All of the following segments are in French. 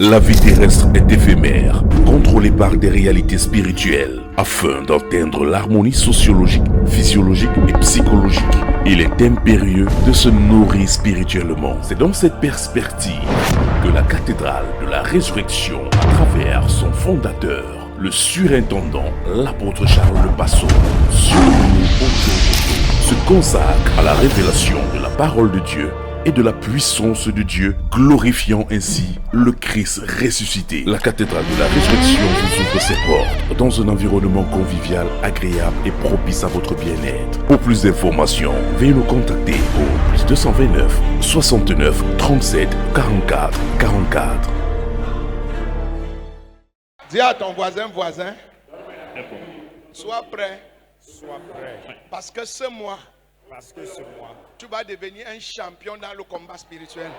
La vie terrestre est éphémère, contrôlée par des réalités spirituelles. Afin d'atteindre l'harmonie sociologique, physiologique et psychologique, il est impérieux de se nourrir spirituellement. C'est dans cette perspective que la cathédrale de la résurrection, à travers son fondateur, le surintendant, l'apôtre Charles Le Passon, surnommé Otto, se consacre à la révélation de la parole de Dieu et de la puissance de Dieu, glorifiant ainsi le Christ ressuscité. La cathédrale de la résurrection vous ouvre ses portes dans un environnement convivial, agréable et propice à votre bien-être. Pour plus d'informations, veuillez nous contacter au plus 229 69 37 44 44. Dis à ton voisin, sois prêt. Parce que ce mois, tu vas devenir un champion dans le combat spirituel.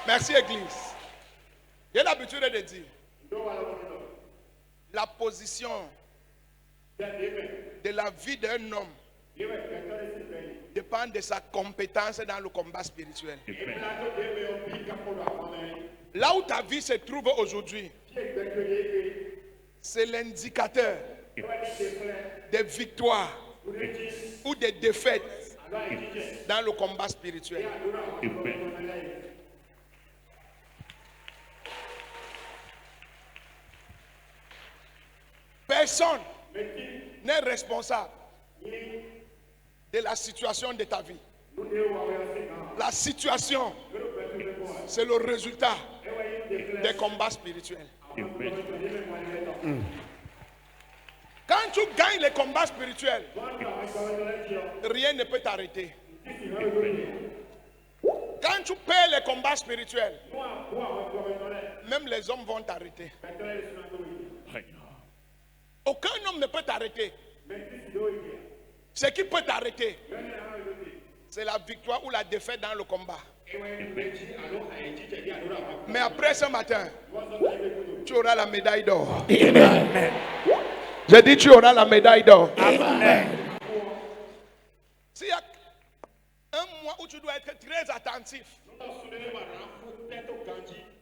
Merci Église. J'ai l'habitude de dire, la position de la vie d'un homme dépend de sa compétence dans le combat spirituel. Là où ta vie se trouve aujourd'hui, c'est l'indicateur des victoires ou des défaites dans le combat spirituel. Personne n'est responsable de la situation de ta vie. La situation, c'est le résultat des combats spirituels. Quand tu gagnes les combats spirituels, rien ne peut t'arrêter. Quand tu perds les combats spirituels, même les hommes vont t'arrêter. Aucun homme ne peut t'arrêter. Ce qui peut t'arrêter, c'est la victoire ou la défaite dans le combat. Mais après ce matin, tu auras la médaille d'or. Amen. J'ai dit tu auras la médaille d'or. Amen. S'il y a un mois où tu dois être très attentif,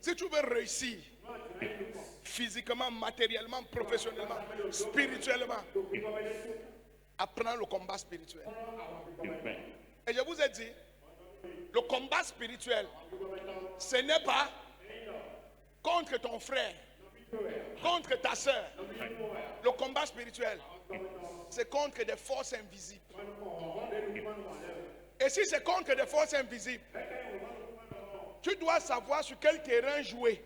si tu veux réussir physiquement, matériellement, professionnellement, spirituellement, apprends le combat spirituel. Et je vous ai dit, le combat spirituel, ce n'est pas contre ton frère, contre ta soeur. Le combat spirituel, c'est contre des forces invisibles. Et si c'est contre des forces invisibles, tu dois savoir sur quel terrain jouer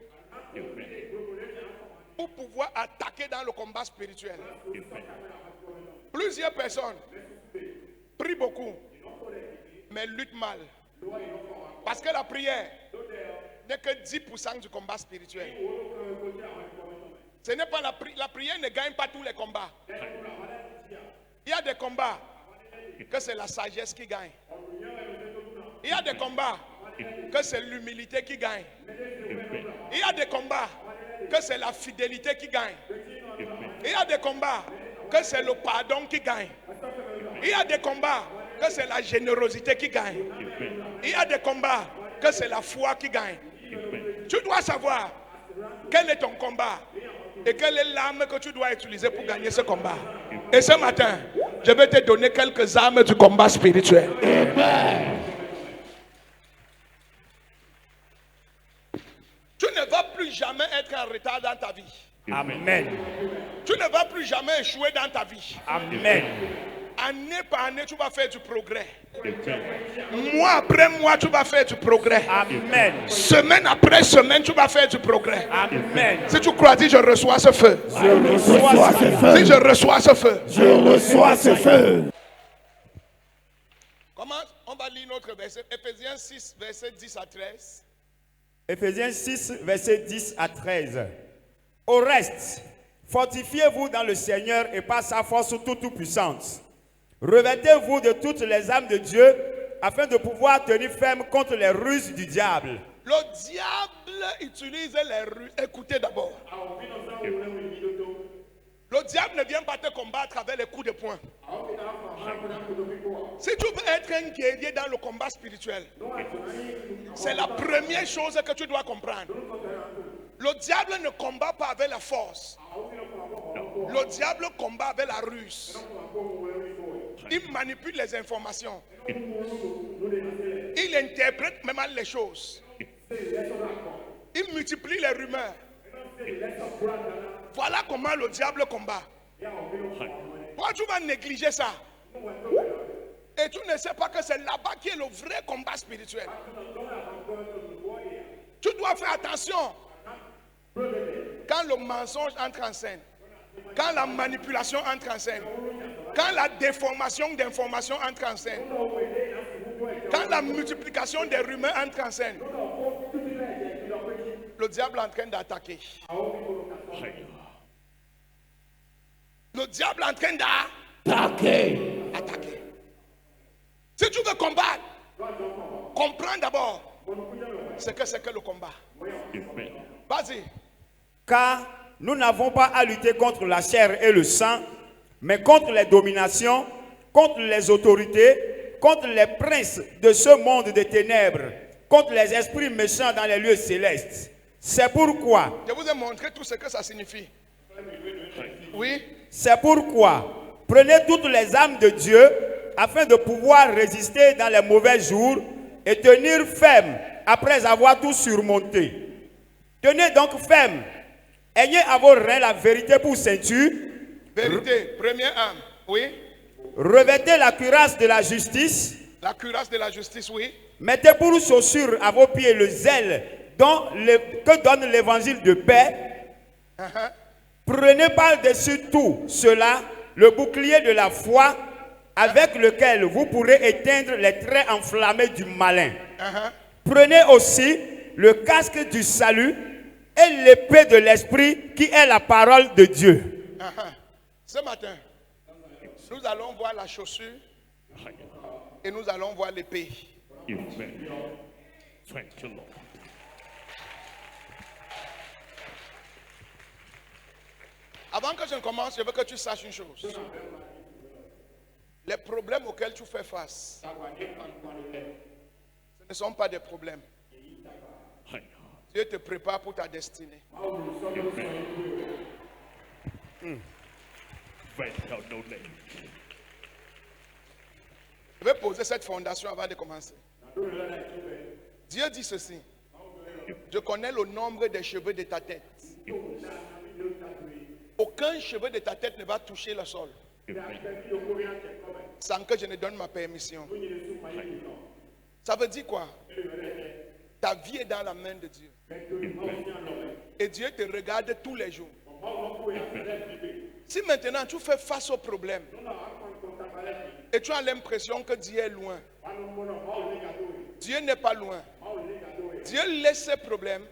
pour pouvoir attaquer dans le combat spirituel. Plusieurs personnes prient beaucoup, mais luttent mal. Parce que la prière n'est que 10% du combat spirituel. Ce n'est pas la prière ne gagne pas tous les combats. Il y a des combats que c'est la sagesse qui gagne. Il y a des combats que c'est l'humilité qui gagne. Il y a des combats que c'est la fidélité qui gagne. Il y a des combats que c'est le pardon qui gagne. Il y a des combats que c'est la générosité qui gagne. Il y a des combats que c'est la foi qui gagne. Tu dois savoir quel est ton combat et quelle est l'arme que tu dois utiliser pour gagner ce combat. Et ce matin, je vais te donner quelques armes du combat spirituel. Amen. Tu ne vas plus jamais être en retard dans ta vie. Amen. Tu ne vas plus jamais échouer dans ta vie. Amen. Année par année, tu vas faire du progrès. Mois après mois, tu vas faire du progrès. Amen. Semaine après semaine, tu vas faire du progrès. Amen. Si tu crois, dis je reçois ce feu. Je reçois ce feu. Si je reçois ce feu. Je reçois ce feu. Comment on va lire notre verset? Éphésiens 6, verset 10 à 13. Éphésiens 6, verset 10 à 13. Au reste, fortifiez-vous dans le Seigneur et par sa force toute puissante. Revêtez-vous de toutes les armes de Dieu afin de pouvoir tenir ferme contre les ruses du diable. Le diable utilise les ruses. Écoutez d'abord. Le diable ne vient pas te combattre avec les coups de poing. Si tu veux être un guerrier dans le combat spirituel, c'est la première chose que tu dois comprendre. Le diable ne combat pas avec la force. Le diable combat avec la ruse. Il manipule les informations. Il interprète même les choses. Il multiplie les rumeurs. Voilà comment le diable combat. Toi, tu vas négliger ça. Et tu ne sais pas que c'est là-bas qui est le vrai combat spirituel. Tu dois faire attention. Quand le mensonge entre en scène, quand la manipulation entre en scène, quand la déformation d'informations entre en scène, quand la multiplication des rumeurs entre en scène, le diable est en train d'attaquer. Le diable est en train d'attaquer. Si tu veux combattre, comprends d'abord ce que c'est que le combat. Vas-y. Car nous n'avons pas à lutter contre la chair et le sang, mais contre les dominations, contre les autorités, contre les princes de ce monde des ténèbres, contre les esprits méchants dans les lieux célestes. C'est pourquoi... Je vous ai montré tout ce que ça signifie. Oui. C'est pourquoi, prenez toutes les âmes de Dieu, afin de pouvoir résister dans les mauvais jours et tenir ferme après avoir tout surmonté. Tenez donc ferme. Ayez à vos reins la vérité pour ceinture. Vérité, première âme, oui. Revêtez la cuirasse de la justice. La cuirasse de la justice, oui. Mettez pour chaussure à vos pieds le zèle que donne l'évangile de paix. Prenez par-dessus tout cela le bouclier de la foi avec lequel vous pourrez éteindre les traits enflammés du malin. Prenez aussi le casque du salut et l'épée de l'esprit qui est la parole de Dieu. Ce matin, nous allons voir la chaussure et nous allons voir l'épée. Avant que je ne commence, je veux que tu saches une chose. Les problèmes auxquels tu fais face, ce ne sont pas des problèmes. Dieu te prépare pour ta destinée. Je vais poser cette fondation avant de commencer. Dieu dit ceci. Je connais le nombre des cheveux de ta tête. Aucun cheveu de ta tête ne va toucher le sol sans que je ne donne ma permission. Ça veut dire quoi? Ta vie est dans la main de Dieu. Et Dieu te regarde tous les jours. Si maintenant tu fais face au problème et tu as l'impression que Dieu est loin, Dieu n'est pas loin. Dieu laisse ces problèmes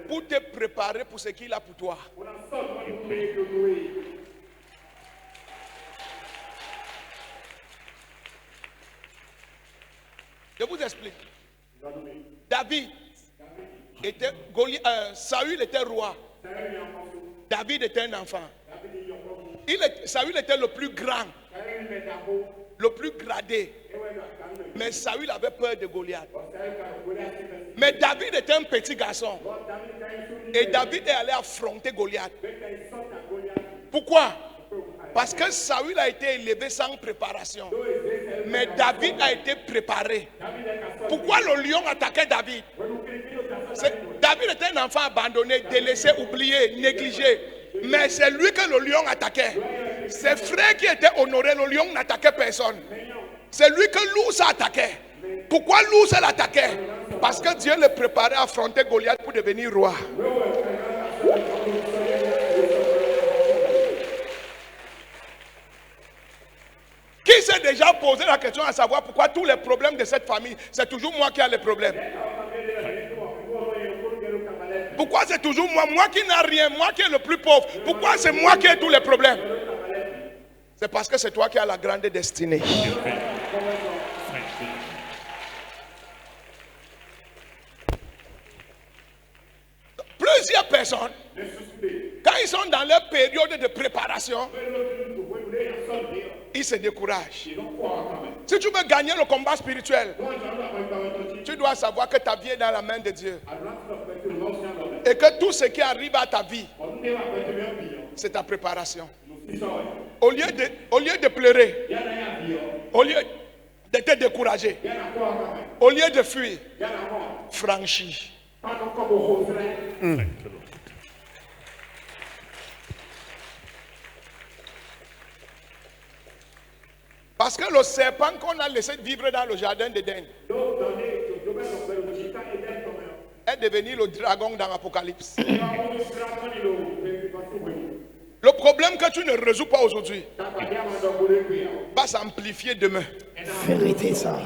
pour te préparer pour ce qu'il a pour toi. Je vous explique. David était Saül était roi. David était un enfant. Saül était le plus grand, le plus gradé. Mais Saül avait peur de Goliath. Mais David était un petit garçon. Et David est allé affronter Goliath. Pourquoi? Parce que Saül a été élevé sans préparation. Mais David a été préparé. Pourquoi le lion attaquait David? David était un enfant abandonné, délaissé, oublié, négligé. Mais c'est lui que le lion attaquait. Ses frères qui étaient honorés, le lion n'attaquait personne. C'est lui que l'ours attaquait. Pourquoi l'ours l'attaquait? Parce que Dieu le préparait à affronter Goliath pour devenir roi. Qui s'est déjà posé la question à savoir pourquoi tous les problèmes de cette famille, c'est toujours moi qui ai les problèmes? Pourquoi c'est toujours moi qui n'ai rien, moi qui est le plus pauvre? Pourquoi c'est moi qui ai tous les problèmes? C'est parce que c'est toi qui as la grande destinée. Plusieurs personnes, quand ils sont dans leur période de préparation, ils se découragent. Si tu veux gagner le combat spirituel, tu dois savoir que ta vie est dans la main de Dieu. Et que tout ce qui arrive à ta vie, c'est ta préparation. Au lieu de pleurer, au lieu de te décourager, au lieu de fuir, franchis. Parce que le serpent qu'on a laissé vivre dans le jardin d'Éden est devenu le dragon dans l'Apocalypse. Le problème que tu ne résous pas aujourd'hui va s'amplifier demain. Vérité ça.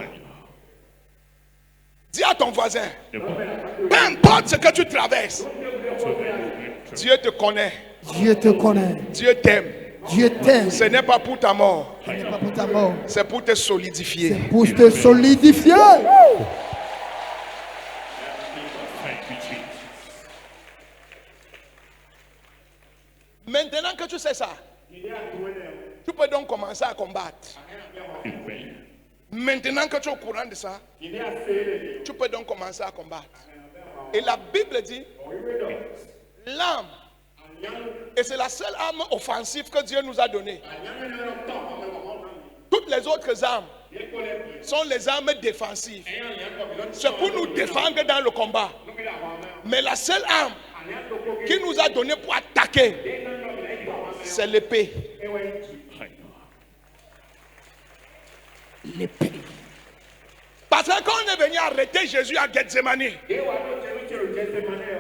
Dis à ton voisin, peu importe ce que tu traverses, Dieu te connaît, Dieu te connaît. Dieu t'aime. Dieu t'aime. Ce n'est pas pour ta mort, Ce n'est pas pour ta mort. c'est pour te solidifier. C'est pour te solidifier. Maintenant que tu sais ça, tu peux donc commencer à combattre. Maintenant que tu es au courant de ça, tu peux donc commencer à combattre. Et la Bible dit, l'âme, et c'est la seule arme offensive que Dieu nous a donnée. Toutes les autres armes sont les armes défensives. C'est pour nous défendre dans le combat. Mais la seule arme qui nous a donné pour attaquer, c'est l'épée. L'épée. Parce que quand on est venu arrêter Jésus à Gethsemane,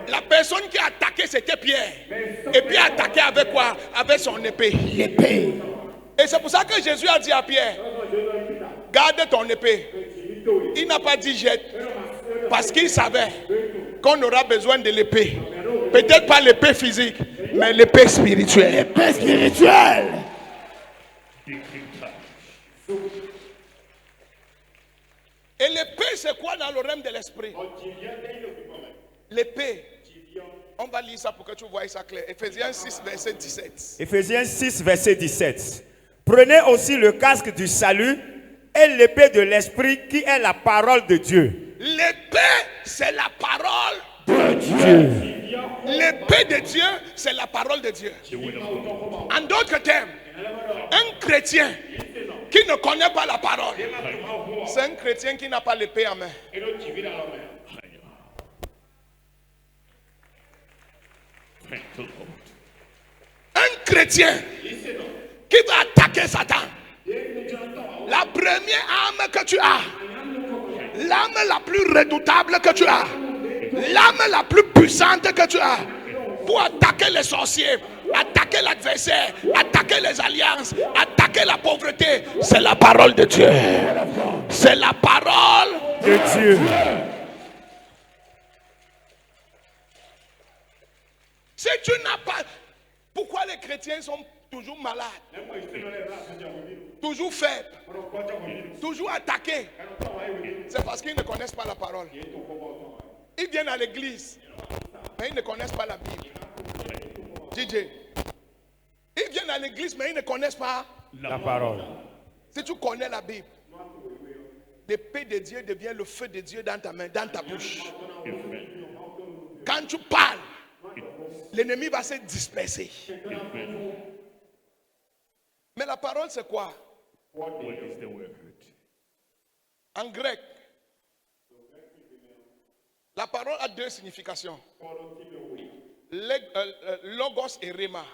la personne qui a attaqué c'était Pierre. Et Pierre a attaqué avec quoi? Avec son épée. L'épée. Et c'est pour ça que Jésus a dit à Pierre, garde ton épée. Il n'a pas dit jette. Parce qu'il savait qu'on aura besoin de l'épée. Peut-être pas l'épée physique, mais l'épée spirituelle. L'épée spirituelle. Et l'épée, c'est quoi dans le règne de l'esprit? L'épée. On va lire ça pour que tu vois ça clair. Ephésiens 6, verset 17. Ephésiens 6, verset 17. Prenez aussi le casque du salut et l'épée de l'esprit qui est la parole de Dieu. L'épée, c'est la parole De Dieu. L'épée de Dieu, c'est la parole de Dieu. En d'autres termes, un chrétien qui ne connaît pas la parole, c'est un chrétien qui n'a pas l'épée en main. Un chrétien qui va attaquer Satan, la première arme que tu as, l'arme la plus redoutable que tu as, l'arme la plus puissante que tu as pour attaquer les sorciers, attaquer l'adversaire, attaquer les alliances, attaquer la pauvreté, c'est la parole de Dieu. C'est la parole De Dieu. Si tu n'as pas... Pourquoi les chrétiens sont toujours malades, toujours faibles, toujours attaqués? C'est parce qu'ils ne connaissent pas la parole. Ils viennent à l'église, mais ils ne connaissent pas la Bible. DJ. Ils viennent à l'église, mais ils ne connaissent pas La parole. Si tu connais la Bible, l'épée de Dieu devient le feu de Dieu dans ta main, dans ta bouche. Quand tu parles, l'ennemi va se disperser. Mais la parole, c'est quoi? En grec, la parole a deux significations. Logos et rhéma.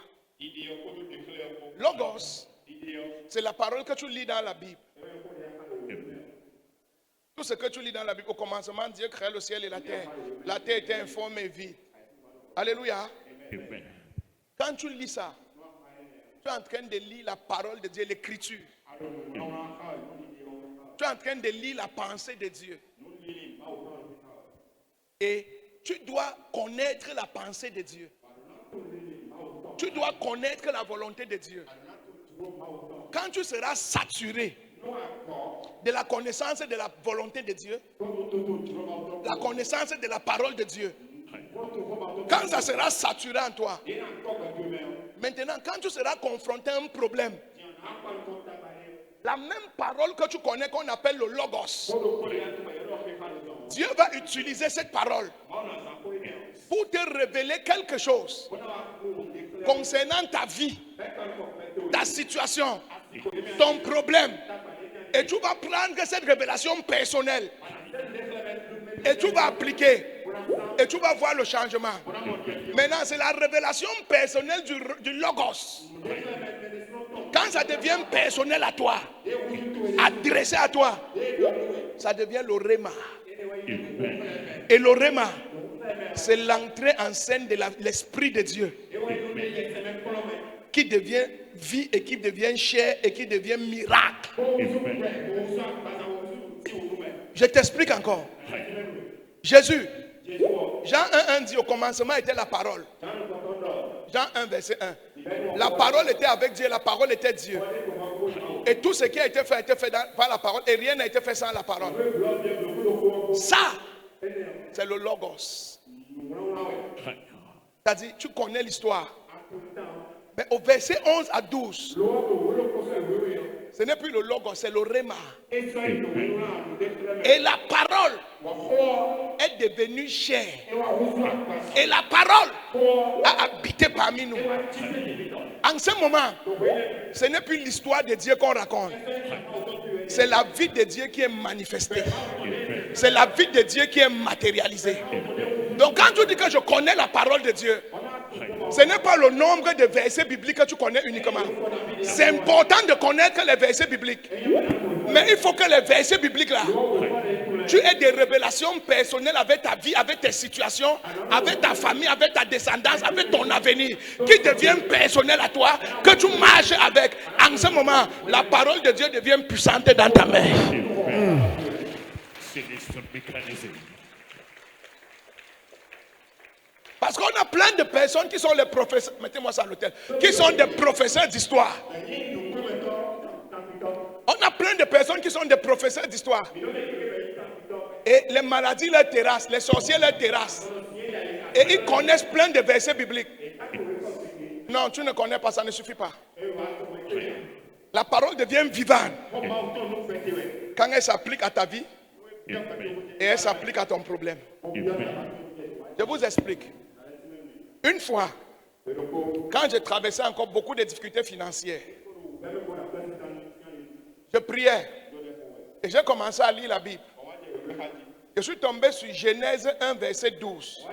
Logos, c'est la parole que tu lis dans la Bible. Tout ce que tu lis dans la Bible, au commencement, Dieu créa le ciel et la terre. La terre était informe et vide. Alléluia. Quand tu lis ça, tu es en train de lire la parole de Dieu, l'écriture. Tu es en train de lire la pensée de Dieu. Et tu dois connaître la pensée de Dieu. Tu dois connaître la volonté de Dieu. Quand tu seras saturé de la connaissance de la volonté de Dieu, la connaissance de la parole de Dieu, quand ça sera saturé en toi, Maintenant, quand tu seras confronté à un problème, la même parole que tu connais qu'on appelle le logos, Dieu va utiliser cette parole pour te révéler quelque chose concernant ta vie, ta situation, ton problème. Et tu vas prendre cette révélation personnelle et tu vas appliquer et tu vas voir le changement. Maintenant, c'est la révélation personnelle du logos. Quand ça devient personnel à toi, adressé à toi, ça devient le réma. Et le réma, c'est l'entrée en scène de l'Esprit de Dieu qui devient vie et qui devient chair et qui devient miracle. Je t'explique encore. Jésus, Jean 1,1 dit au commencement était la parole. Jean 1, verset 1. La parole était avec Dieu, la parole était Dieu. Et tout ce qui a été fait par la parole et rien n'a été fait sans la parole. Ça, c'est le logos. C'est-à-dire, tu connais l'histoire. Mais au verset 11 à 12, ce n'est plus le logos, c'est le réma. Et la parole est devenue chair. Et la parole a habité parmi nous. En ce moment, ce n'est plus l'histoire de Dieu qu'on raconte. C'est la vie de Dieu qui est manifestée. C'est la vie de Dieu qui est matérialisée. Donc quand tu dis que je connais la parole de Dieu, ce n'est pas le nombre de versets bibliques que tu connais uniquement. C'est important de connaître les versets bibliques. Mais il faut que les versets bibliques là, tu aies des révélations personnelles avec ta vie, avec tes situations, avec ta famille, avec ta descendance, avec ton avenir, qui deviennent personnelles à toi, que tu marches avec. En ce moment, la parole de Dieu devient puissante dans ta main. Parce qu'on a plein de personnes qui sont les professeurs, mettez-moi ça à l'hôtel, qui sont des professeurs d'histoire. On a plein de personnes qui sont des professeurs d'histoire. Et les maladies les terrassent, les sorciers les terrassent. Et ils connaissent plein de versets bibliques. Non, tu ne connais pas, ça ne suffit pas. La parole devient vivante quand elle s'applique à ta vie et elle s'applique à ton problème. Je vous explique. Une fois, quand j'ai traversé encore beaucoup de difficultés financières, je priais et j'ai commencé à lire la Bible. Je suis tombé sur Genèse 1, verset 12.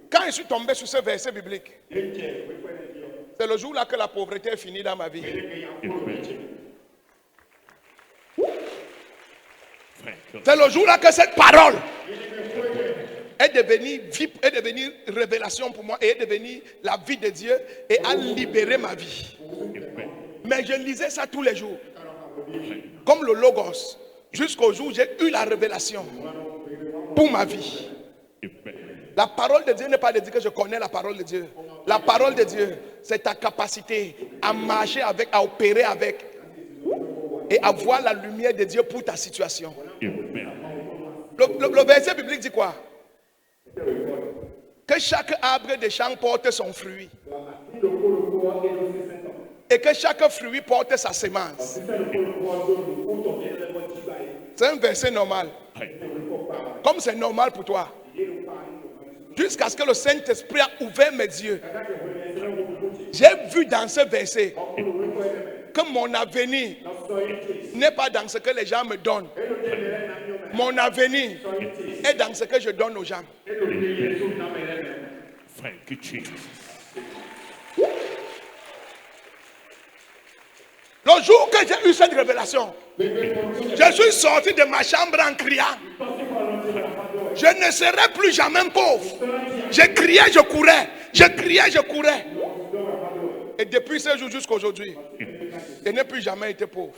Quand je suis tombé sur ce verset biblique, c'est le jour-là que la pauvreté est finie dans ma vie. C'est le jour-là que cette parole est devenue révélation pour moi et est devenue la vie de Dieu et a libéré ma vie. Mais je lisais ça tous les jours, comme le logos, jusqu'au jour où j'ai eu la révélation pour ma vie. La parole de Dieu n'est pas de dire que je connais la parole de Dieu. La parole de Dieu, c'est ta capacité à marcher avec, à opérer avec et à voir la lumière de Dieu pour ta situation. Le verset biblique dit quoi? Que chaque arbre des champs porte son fruit et que chaque fruit porte sa semence. C'est un verset normal. Comme c'est normal pour toi. Jusqu'à ce que le Saint-Esprit a ouvert mes yeux. J'ai vu dans ce verset que mon avenir n'est pas dans ce que les gens me donnent. Mon avenir est dans ce que je donne aux gens. Le jour que j'ai eu cette révélation, je suis sorti de ma chambre en criant. Je ne serai plus jamais pauvre. Je criais, je courais. Je criais, je courais. Et depuis ce jour jusqu'à aujourd'hui, je n'ai plus jamais été pauvre.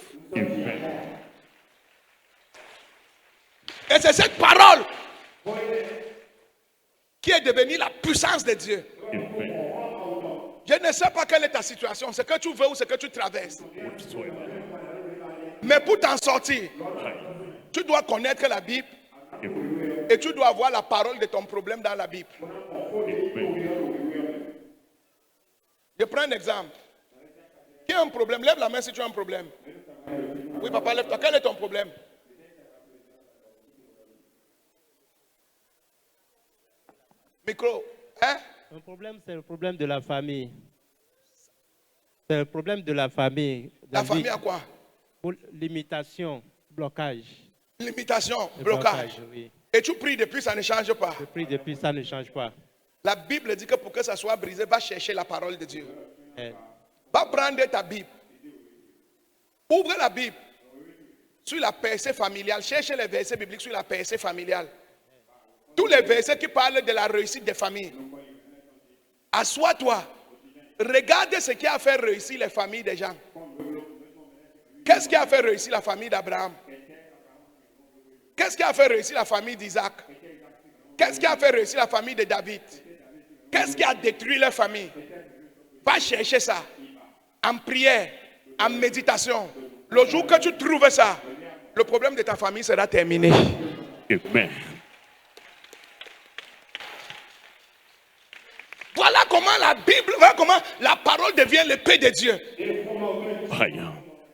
Et c'est cette parole qui est devenue la puissance de Dieu. Je ne sais pas quelle est ta situation, ce que tu veux ou ce que tu traverses. Mais pour t'en sortir, tu dois connaître la Bible et tu dois avoir la parole de ton problème dans la Bible. Je prends un exemple. Qui a un problème? Lève la main si tu as un problème. Oui, papa, lève-toi. Quel est ton problème? Micro. Hein? Un problème, c'est le problème de la famille. C'est le problème de la famille. La famille a quoi? Pour limitation, blocage. Limitation, Le blocage. Oui. Et tu pries depuis, ça ne change pas. Je prie depuis, ça ne change pas. La Bible dit que pour que ça soit brisé, va chercher la parole de Dieu. Eh, Va prendre ta Bible. Ouvre la Bible. Sur la percée familiale. Cherchez les versets bibliques sur la percée familiale. Tous les versets qui parlent de la réussite des familles. Assois-toi. Regarde ce qui a fait réussir les familles des gens. Qu'est-ce qui a fait réussir la famille d'Abraham? Qu'est-ce qui a fait réussir la famille d'Isaac? Qu'est-ce qui a fait réussir la famille de David? Qu'est-ce qui a détruit leur famille? Va chercher ça. En prière, en méditation. Le jour que tu trouves ça, le problème de ta famille sera terminé. Amen. Voilà comment la Bible, voilà comment la parole devient l'épée de Dieu. Aïe.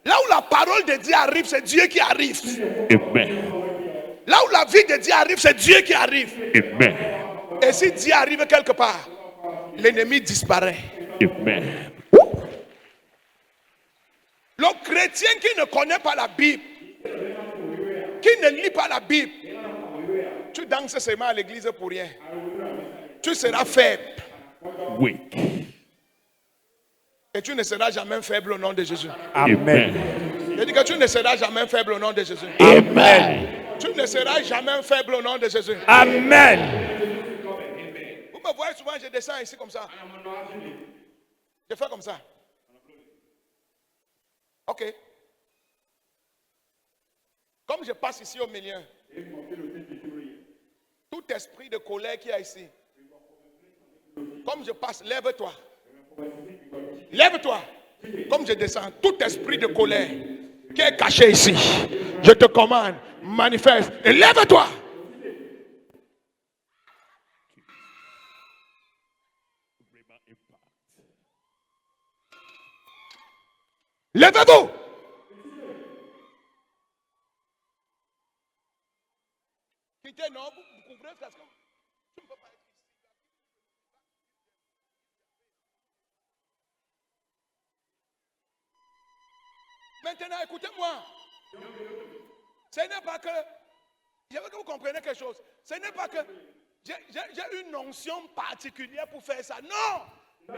Là où la parole de Dieu arrive, c'est Dieu qui arrive. Amen. Là où la vie de Dieu arrive, c'est Dieu qui arrive. Amen. Et si Dieu arrive quelque part, l'ennemi disparaît. Amen. Le chrétien qui ne connaît pas la Bible, qui ne lit pas la Bible, tu danses seulement à l'église pour rien. Tu seras faible. Weak. Et tu ne seras jamais faible au nom de Jésus. Amen. Je dis que tu ne seras jamais faible au nom de Jésus. Amen. Tu ne seras jamais faible au nom de Jésus. Amen. Vous me voyez souvent, je descends ici comme ça. Je fais comme ça. Ok. Comme je passe ici au milieu, tout esprit de colère qui est ici, comme je passe, lève-toi. Lève-toi. Comme je descends, tout esprit de colère qui est caché ici, je te commande, manifeste et lève-toi. Lèvez-vous. Quittez, non, vous couvrez parce que tu ne peux pas être ici. Maintenant, écoutez-moi. Ce n'est pas que, je veux que vous compreniez quelque chose. Ce n'est pas que j'ai une onction particulière pour faire ça. Non.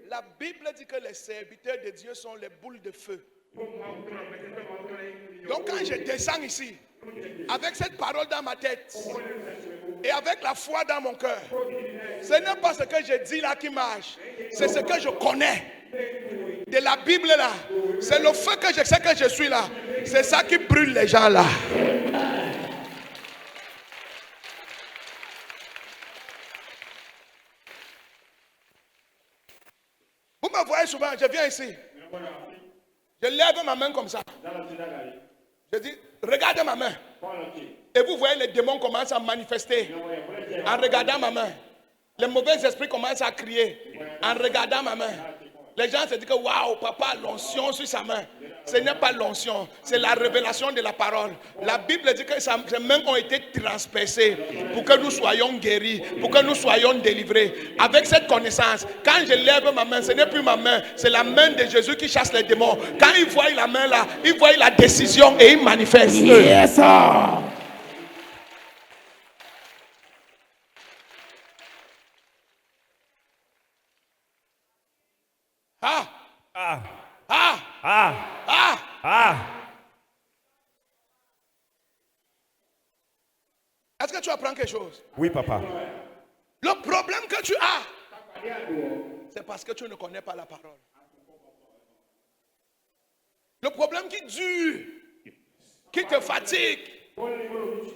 La Bible dit que les serviteurs de Dieu sont les boules de feu. Donc quand je descends ici, avec cette parole dans ma tête et avec la foi dans mon cœur, ce n'est pas ce que je dis là qui marche, c'est ce que je connais de la Bible là. C'est le feu que je sais que je suis là. C'est ça qui brûle les gens là. Vous me voyez souvent, je viens ici. Je lève ma main comme ça. Je dis, regardez ma main. Et vous voyez les démons commencent à manifester en regardant ma main. Les mauvais esprits commencent à crier en regardant ma main. Les gens se disent que waouh, papa, l'onction sur sa main. Ce n'est pas l'onction, c'est la révélation de la parole. La Bible dit que ces mains ont été transpercées pour que nous soyons guéris, pour que nous soyons délivrés. Avec cette connaissance, quand je lève ma main, ce n'est plus ma main, c'est la main de Jésus qui chasse les démons. Quand il voit la main là, il voit la décision et il manifeste. Yes, sir. Est-ce que tu apprends quelque chose? Oui, papa. Le problème que tu as, c'est parce que tu ne connais pas la parole. Le problème qui dure, qui te fatigue,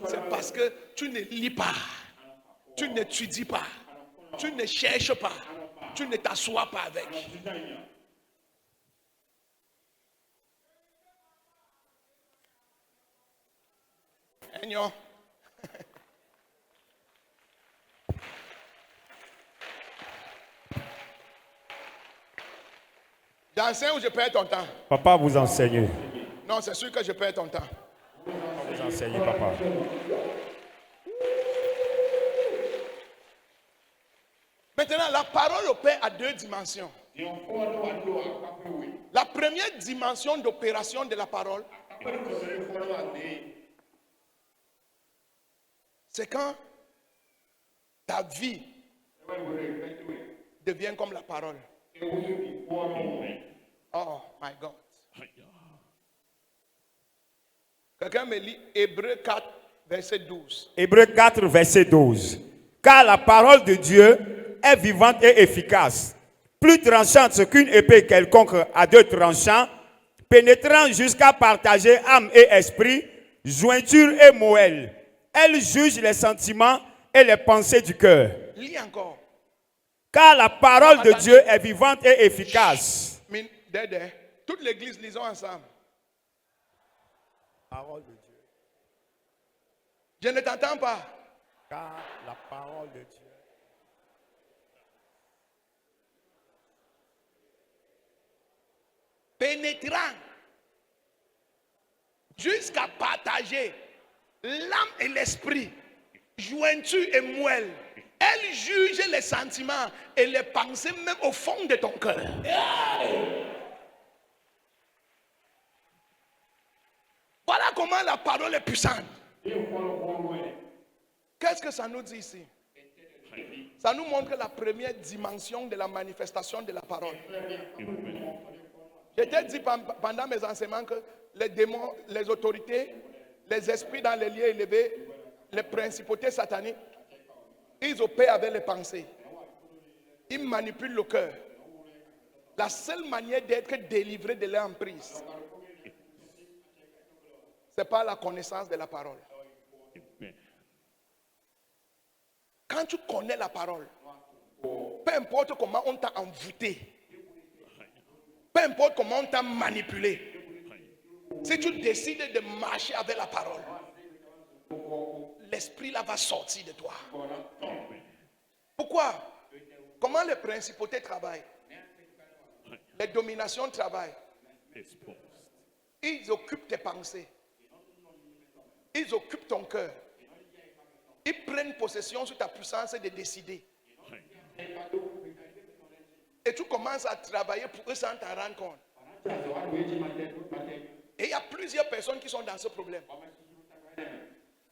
c'est parce que tu ne lis pas, tu n'étudies pas, tu ne cherches pas, tu ne t'assois pas avec. Agnon. J'enseigne ou je perds ton temps? Papa, vous enseignez. Non, c'est sûr que je perds ton temps. Vous enseignez, papa. Maintenant, la parole opère à deux dimensions. La première dimension d'opération de la parole, c'est quand ta vie devient comme la parole. Oh my God. Quelqu'un me lit Hébreux 4, verset 12. Hébreux 4, verset 12. Car la parole de Dieu est vivante et efficace, plus tranchante qu'une épée quelconque à deux tranchants, pénétrant jusqu'à partager âme et esprit, jointure et moelle. Elle juge les sentiments et les pensées du cœur. Lis encore. Car la parole de Dieu est vivante et efficace. Toute l'église, lisons ensemble. Parole de Dieu. Je ne t'entends pas. Car la parole de Dieu. Pénétrant jusqu'à partager l'âme et l'esprit, jointure et moelle. Elle juge les sentiments et les pensées même au fond de ton cœur. Voilà comment la parole est puissante. Qu'est-ce que ça nous dit ici? Ça nous montre la première dimension de la manifestation de la parole. Je t'ai dit pendant mes enseignements que les démons, les autorités, les esprits dans les lieux élevés, les principautés sataniques, ils opèrent avec les pensées. Ils manipulent le cœur. La seule manière d'être délivré de leur emprise, c'est par la connaissance de la parole. Quand tu connais la parole, peu importe comment on t'a envoûté, peu importe comment on t'a manipulé, si tu décides de marcher avec la parole, l'esprit là va sortir de toi. Pourquoi? Comment les principautés travaillent? Les dominations travaillent. Ils occupent tes pensées. Ils occupent ton cœur. Ils prennent possession sur ta puissance de décider. Et tu commences à travailler pour eux sans t'en rendre compte. Et il y a plusieurs personnes qui sont dans ce problème.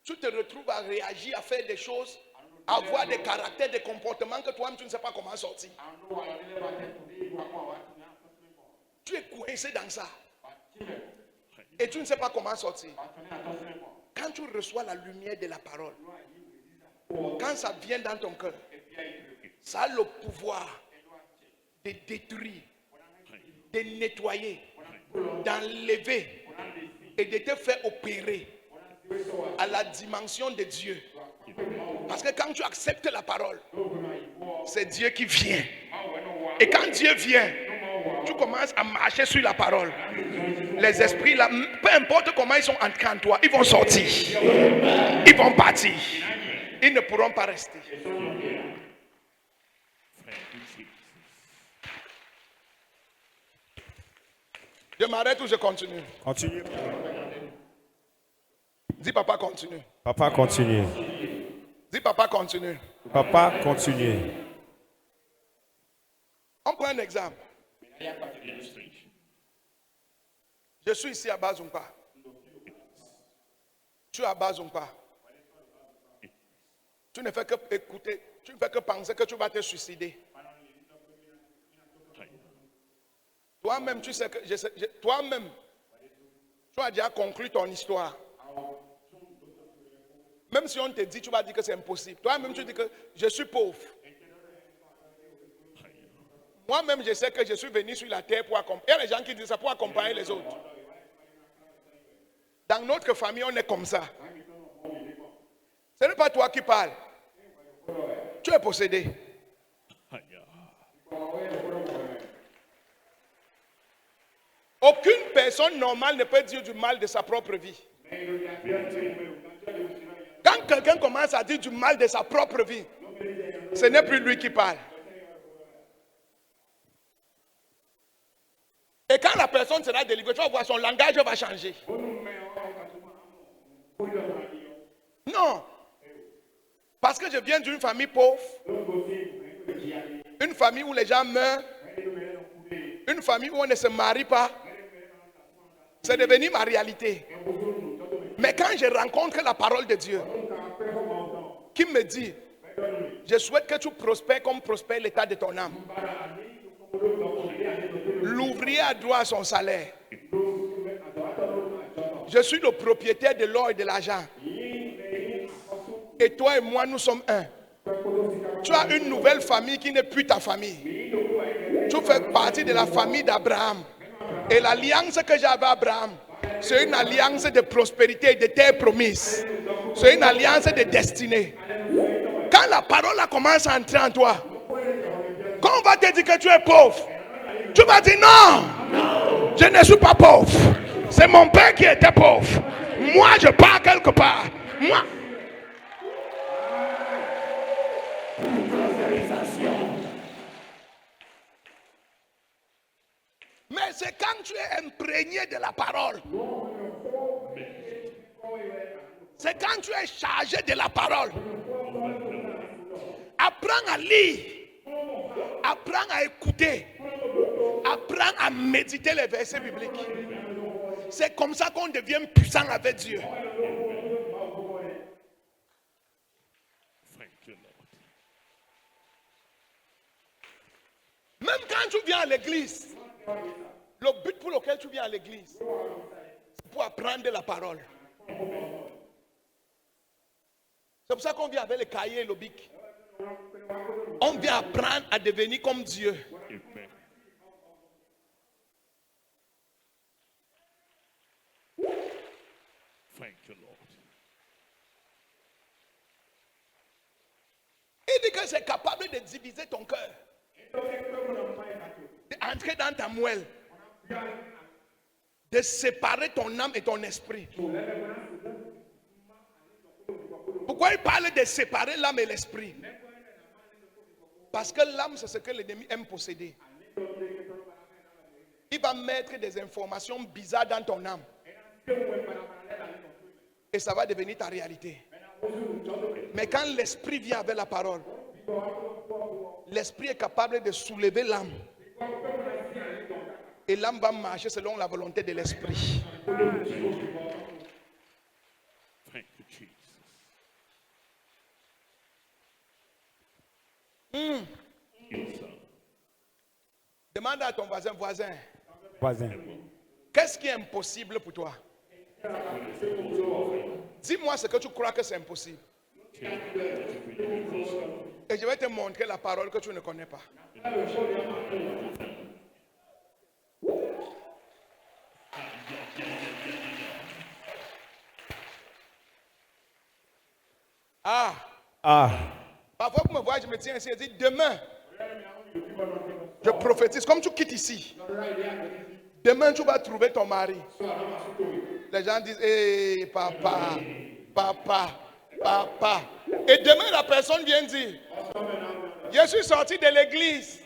Tu te retrouves à réagir, à faire des choses, à avoir des caractères, des comportements que toi-même tu ne sais pas comment sortir. Tu es coincé dans ça. Et tu ne sais pas comment sortir. Quand tu reçois la lumière de la parole, quand ça vient dans ton cœur, ça a le pouvoir de détruire, de nettoyer, d'enlever et de te faire opérer à la dimension de Dieu. Parce que quand tu acceptes la parole, c'est Dieu qui vient. Et quand Dieu vient, tu commences à marcher sur la parole. Les esprits là, peu importe comment ils sont entrés en toi, ils vont sortir. Ils vont partir. Ils ne pourront pas rester. Je m'arrête ou je continue? Continue. Dis papa continue. Papa, continue. Dis papa continue. Papa, continue. On prend un exemple. Je suis ici à Bazumpa. Tu es à Bazumpa. Tu ne fais que écouter, tu ne fais que penser que tu vas te suicider. Toi-même, tu sais que toi-même, tu as déjà conclu ton histoire. Même si on te dit, tu vas dire que c'est impossible. Toi-même, tu dis que je suis pauvre. Moi-même, je sais que je suis venu sur la terre pour accompagner. Il y a des gens qui disent ça pour accompagner les autres. Dans notre famille, on est comme ça. Ce n'est pas toi qui parles. Tu es possédé. Aucune personne normale ne peut dire du mal de sa propre vie. Quand quelqu'un commence à dire du mal de sa propre vie, ce n'est plus lui qui parle. Et quand la personne sera délivrée, tu vas voir son langage va changer. Non. Parce que je viens d'une famille pauvre. Une famille où les gens meurent. Une famille où on ne se marie pas. C'est devenu ma réalité. Mais quand je rencontre la parole de Dieu, qui me dit, je souhaite que tu prospères comme prospère l'état de ton âme. L'ouvrier a droit à son salaire. Je suis le propriétaire de l'or et de l'argent. Et toi et moi, nous sommes un. Tu as une nouvelle famille qui n'est plus ta famille. Tu fais partie de la famille d'Abraham. Et l'alliance que j'ai avec Abraham, c'est une alliance de prospérité et de terre promise. C'est une alliance de destinée. Quand la parole commence à entrer en toi, quand on va te dire que tu es pauvre, tu vas dire non, je ne suis pas pauvre. C'est mon père qui était pauvre. Moi, je pars quelque part. Moi. Mais c'est quand tu es imprégné de la parole. C'est quand tu es chargé de la parole. Apprends à lire. Apprends à écouter. Apprends à méditer les versets bibliques. C'est comme ça qu'on devient puissant avec Dieu. Même quand tu viens à l'église, le but pour lequel tu viens à l'église, c'est pour apprendre la parole. C'est pour ça qu'on vient avec le cahier et le bic. On vient apprendre à devenir comme Dieu. Il dit que c'est capable de diviser ton cœur. D'entrer dans ta moelle. De séparer ton âme et ton esprit. Pourquoi il parle de séparer l'âme et l'esprit? Parce que l'âme, c'est ce que l'ennemi aime posséder. Il va mettre des informations bizarres dans ton âme. Et ça va devenir ta réalité. Mais quand l'esprit vient avec la parole, l'esprit est capable de soulever l'âme. Et l'âme va marcher selon la volonté de l'esprit. Demande à ton voisin, qu'est-ce qui est impossible pour toi? Dis-moi ce que tu crois que c'est impossible. Et je vais te montrer la parole que tu ne connais pas. Parfois vous me voyez, je me tiens ici et dis demain, je prophétise. Comme tu quittes ici, demain tu vas trouver ton mari. Les gens disent, hey, papa. Et demain la personne vient dire, je suis sorti de l'église.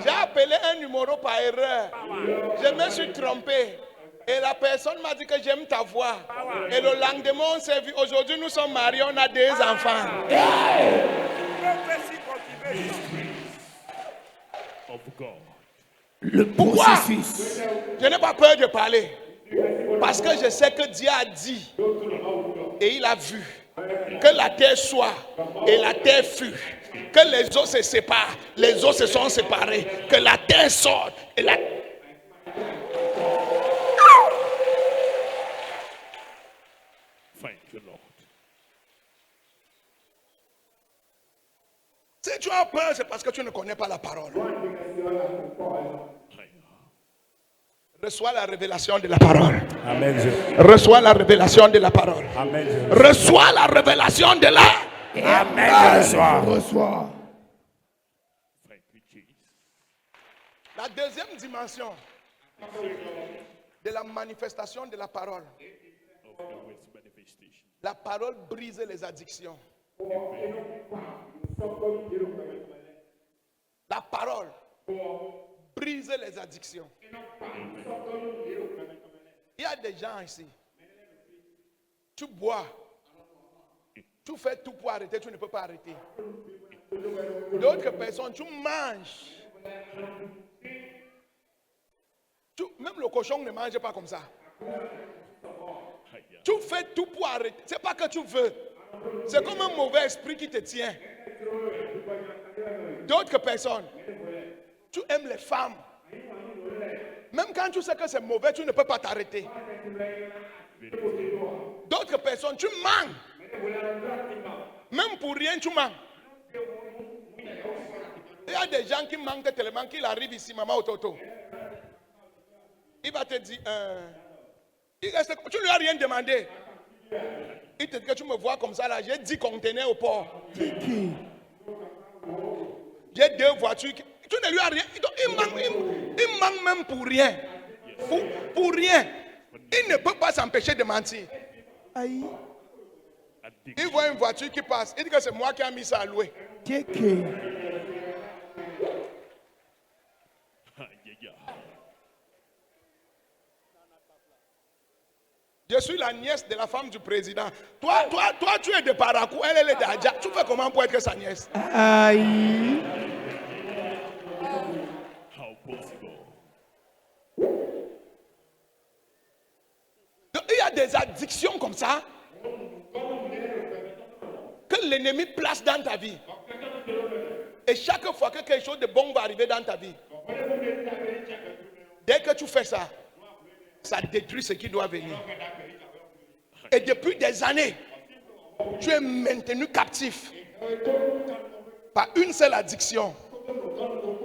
J'ai appelé un numéro par erreur. Je me suis trompé. Et la personne m'a dit que j'aime ta voix. Et le lendemain, on s'est vu. Aujourd'hui, nous sommes mariés, on a 2 enfants. Le processus. Je n'ai pas peur de parler. Parce que je sais que Dieu a dit. Et il a vu. Que la terre soit. Et la terre fut. Que les eaux se séparent. Les eaux se sont séparées. Que la terre sorte. Et la Si tu as peur, c'est parce que tu ne connais pas la parole. Reçois la révélation de la parole. Amen. Reçois la révélation de la parole. Amen. Reçois la révélation de la. Amen. Reçois. La deuxième dimension de la manifestation de la parole. La parole brise les addictions. La parole brise les addictions. Il y a des gens ici. Tu bois. Tu fais tout pour arrêter, tu ne peux pas arrêter. D'autres personnes, tu manges. Même le cochon ne mange pas comme ça. Tu fais tout pour arrêter. Ce n'est pas que tu veux. C'est comme un mauvais esprit qui te tient. D'autres personnes, tu aimes les femmes. Même quand tu sais que c'est mauvais, tu ne peux pas t'arrêter. D'autres personnes, tu manges. Même pour rien, tu manges. Il y a des gens qui manquent tellement qu'il arrive ici, maman Ototo. Il va te dire, tu ne lui as rien demandé. Il te dit que tu me vois comme ça là, j'ai 10 conteneurs au port. J'ai 2 voitures. Tu ne lui as rien. Il manque même pour rien. Pour rien. Il ne peut pas s'empêcher de mentir. Aïe. Il voit une voiture qui passe. Il dit que c'est moi qui ai mis ça à louer. Je suis la nièce de la femme du président. Toi, tu es de Parakou, elle est d'Adja. Tu fais comment pour être sa nièce? Aïe. Donc, il y a des addictions comme ça que l'ennemi place dans ta vie. Et chaque fois que quelque chose de bon va arriver dans ta vie, dès que tu fais ça, ça détruit ce qui doit venir. Et depuis des années, tu es maintenu captif par une seule addiction.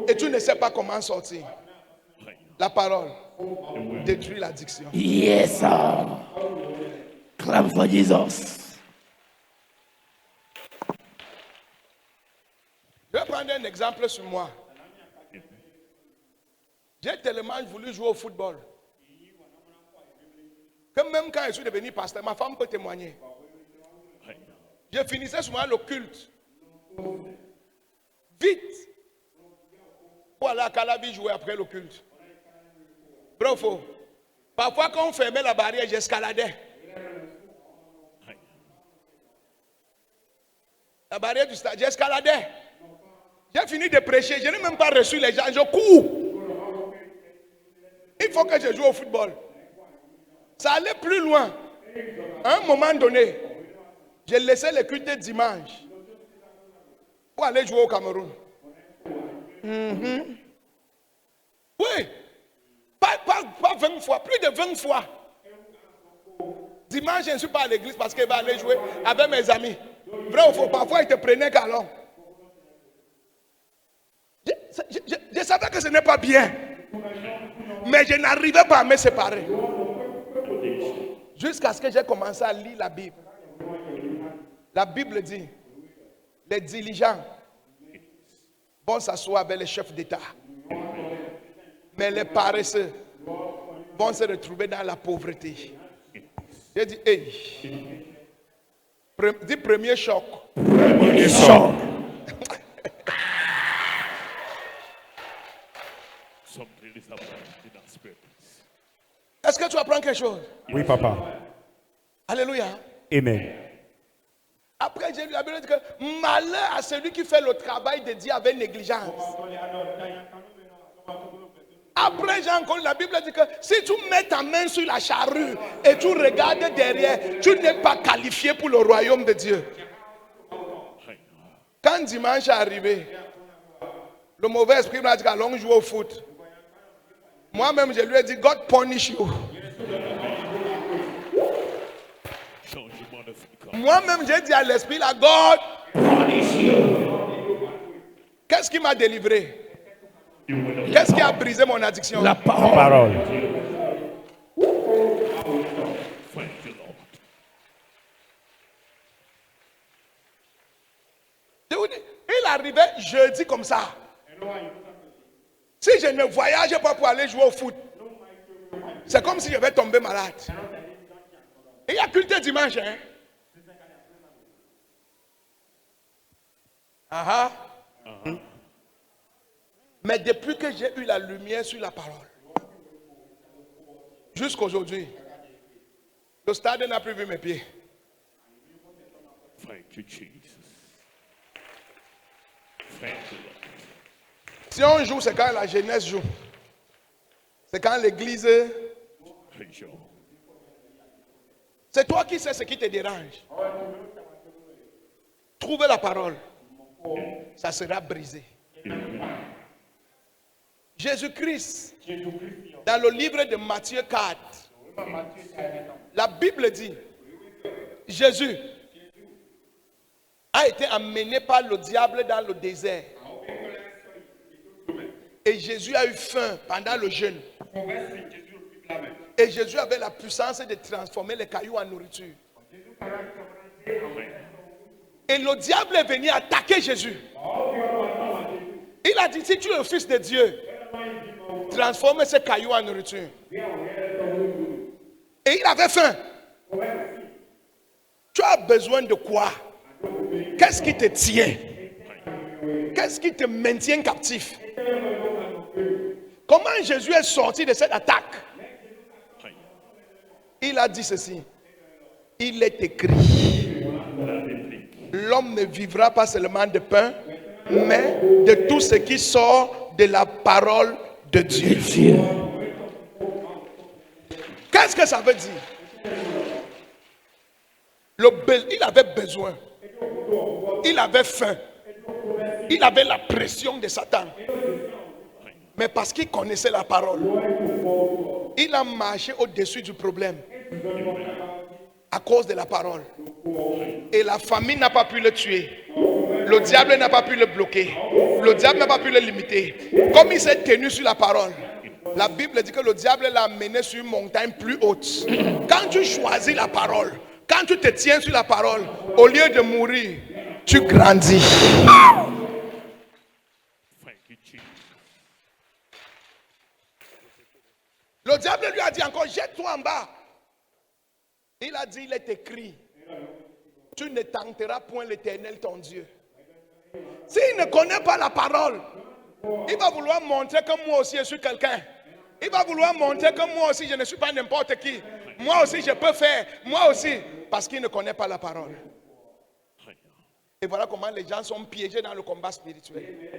Et tu ne sais pas comment sortir. La parole détruit l'addiction. Yes, sir. Clap for Jesus. Je vais prendre un exemple sur moi. J'ai tellement voulu jouer au football que même quand je suis devenu pasteur, ma femme peut témoigner. Je finissais souvent le culte. Vite. Pour aller à Calabi jouer après le culte. Bravo. Parfois quand on fermait la barrière, j'escaladais. La barrière du stade, j'escaladais. J'ai fini de prêcher, je n'ai même pas reçu les gens, je cours. Il faut que je joue au football. Ça allait plus loin. À un moment donné, j'ai laissé le culte dimanche pour aller jouer au Cameroun. Oui. Pas 20 fois, plus de 20 fois. Dimanche, je ne suis pas à l'église parce qu'il va aller jouer avec mes amis. Vrai ou faux, parfois il te prenait galon. Je savais que ce n'est pas bien. Mais je n'arrivais pas à me séparer. Jusqu'à ce que j'ai commencé à lire la Bible. La Bible dit, les diligents vont s'asseoir avec les chefs d'État. Mais les paresseux vont se retrouver dans la pauvreté. J'ai dit, hey. Dis premier choc. Premier choc. Est-ce que tu apprends quelque chose? Oui, papa. Alléluia. Amen. Après, j'ai lu la Bible dit que malheur à celui qui fait le travail de Dieu avec négligence. Après, j'ai encore la Bible dit que si tu mets ta main sur la charrue et tu regardes derrière, tu n'es pas qualifié pour le royaume de Dieu. Quand dimanche est arrivé, le mauvais esprit m'a dit qu'allons jouer au foot. Moi-même, je lui ai dit, God punish you. Moi-même, j'ai dit à l'esprit, là, God punish you. Qu'est-ce qui m'a délivré? Qu'est-ce qui a brisé mon addiction? La parole. Il arrivait jeudi comme ça. Si je ne voyageais pas pour aller jouer au foot, c'est comme si je vais tomber malade. Et il y a culte dimanche. Hein? Mais Mais depuis que j'ai eu la lumière sur la parole, jusqu'aujourd'hui, le stade n'a plus vu mes pieds. Thank you, Jesus. Thank you, Lord. Si on joue, c'est quand la jeunesse joue. C'est quand l'église... Praise you. C'est toi qui sais ce qui te dérange. Trouve la parole. Ça sera brisé. Jésus-Christ, dans le livre de Matthieu 4, la Bible dit, Jésus a été amené par le diable dans le désert. Et Jésus a eu faim pendant le jeûne. Et Jésus avait la puissance de transformer les cailloux en nourriture. Et le diable est venu attaquer Jésus. Il a dit, si tu es le fils de Dieu, transforme ces cailloux en nourriture. Et il avait faim. Tu as besoin de quoi? Qu'est-ce qui te tient? Qu'est-ce qui te maintient captif? Comment Jésus est sorti de cette attaque? Il a dit ceci. Il est écrit, l'homme ne vivra pas seulement de pain, mais de tout ce qui sort de la parole de Dieu. Qu'est-ce que ça veut dire? Il avait besoin. Il avait faim. Il avait la pression de Satan. Mais parce qu'il connaissait la parole, il a marché au-dessus du problème. À cause de la parole. Et la famine n'a pas pu le tuer. Le diable n'a pas pu le bloquer. Le diable n'a pas pu le limiter. Comme il s'est tenu sur la parole, la Bible dit que le diable l'a amené sur une montagne plus haute. Quand tu choisis la parole, quand tu te tiens sur la parole, au lieu de mourir, tu grandis. Le diable lui a dit encore, jette-toi en bas. Il a dit, il est écrit, tu ne tenteras point l'Éternel ton Dieu. S'il ne connaît pas la parole, il va vouloir montrer que moi aussi je suis quelqu'un. Il va vouloir montrer que moi aussi je ne suis pas n'importe qui. Moi aussi je peux faire, moi aussi, parce qu'il ne connaît pas la parole. Et voilà comment les gens sont piégés dans le combat spirituel.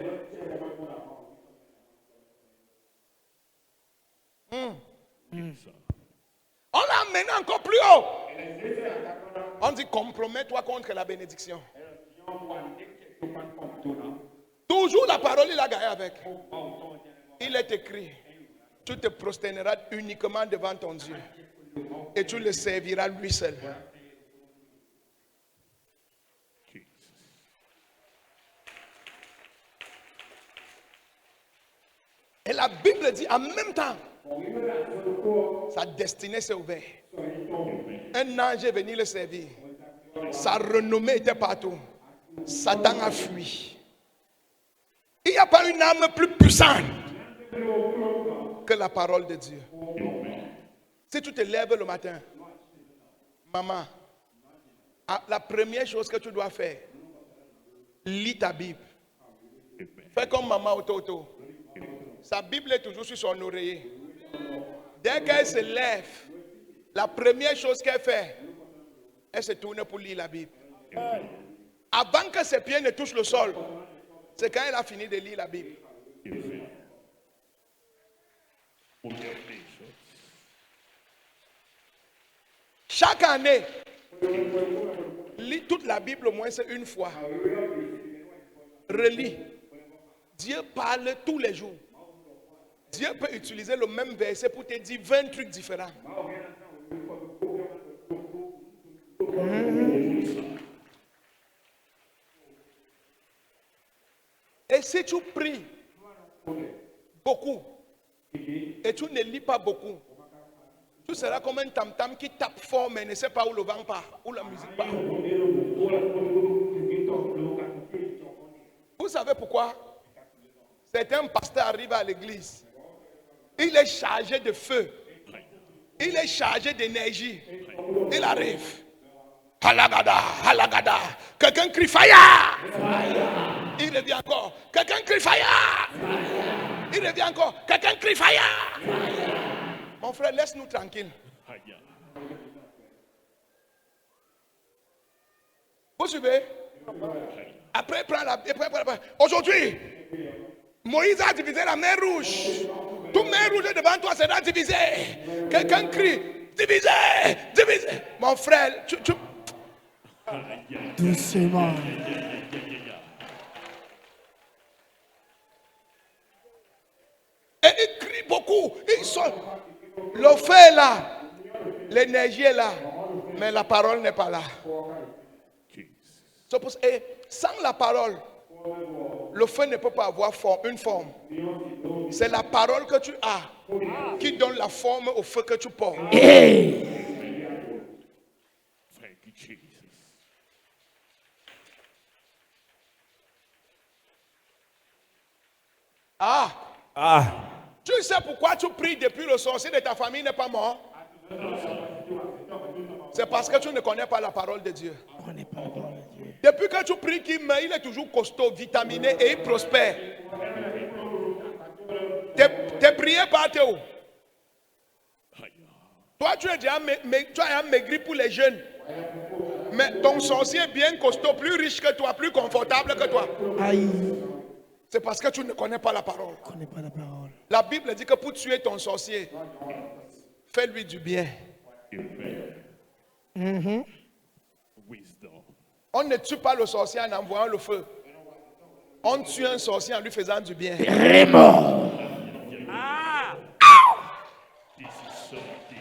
On l'a amené encore plus haut. On dit compromets-toi contre la bénédiction. Toujours la parole, il a gagné avec. Il est écrit, tu te prosterneras uniquement devant ton Dieu et tu le serviras lui seul. Et la Bible dit en même temps, sa destinée s'est ouverte. Un ange est venu le servir. Sa renommée était partout. Satan a fui. Il n'y a pas une âme plus puissante que la parole de Dieu. Si tu te lèves le matin, maman, la première chose que tu dois faire, lis ta Bible. Fais comme maman Ototo. Sa Bible est toujours sur son oreiller. Dès qu'elle se lève, la première chose qu'elle fait, elle se tourne pour lire la Bible. Avant que ses pieds ne touchent le sol, c'est quand elle a fini de lire la Bible. Chaque année, lis toute la Bible au moins une fois. Relis. Dieu parle tous les jours. Dieu peut utiliser le même verset pour te dire 20 trucs différents. Et si tu pries beaucoup et tu ne lis pas beaucoup, tu seras comme un tam-tam qui tape fort mais ne sait pas où le vent part, où la musique part. Vous savez pourquoi? Certains pasteurs arrivent à l'église. Il est chargé de feu. Il est chargé d'énergie. Il arrive. Halagada, halagada. Quelqu'un crie fire. Il revient encore. Quelqu'un crie fire. Il revient encore. Quelqu'un crie fire. Mon frère, laisse-nous tranquille. Aïe. Vous suivez? Après, prends la. Aujourd'hui, Moïse a divisé la mer rouge. Tout mer rouge devant toi sera divisé. Quelqu'un crie, divisé, divisé. Mon frère, tu... Doucement. Et il crie beaucoup. Il sonne. Le feu est là. L'énergie est là. Mais la parole n'est pas là. Et sans la parole, le feu ne peut pas avoir une forme. C'est la parole que tu as qui donne la forme au feu que tu portes. Thank you, Jesus. Tu sais pourquoi tu pries depuis le sorcier de ta famille n'est pas mort? C'est parce que tu ne connais pas la parole de Dieu. Depuis que tu pries qu'il meurt, il est toujours costaud, vitaminé et il prospère. Tes prières partent où? Toi, tu es déjà maigri pour les jeunes. Mais ton sorcier est bien costaud, plus riche que toi, plus confortable que toi. Aïe. C'est parce que tu ne connais pas la parole. Je ne connais pas la parole. La Bible dit que pour tuer ton sorcier, fais-lui du bien. Wisdom. On ne tue pas le sorcier en envoyant le feu. On tue un sorcier en lui faisant du bien. This is so deep.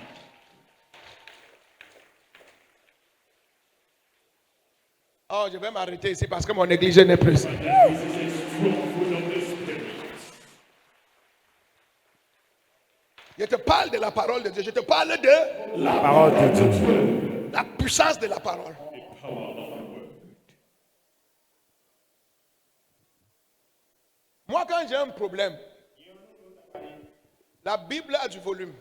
Oh, je vais m'arrêter ici parce que mon église n'est plus. Je te parle de la parole de Dieu. Je te parle de La parole de Dieu. la puissance de la parole. Moi, quand j'ai un problème, la Bible a du volume.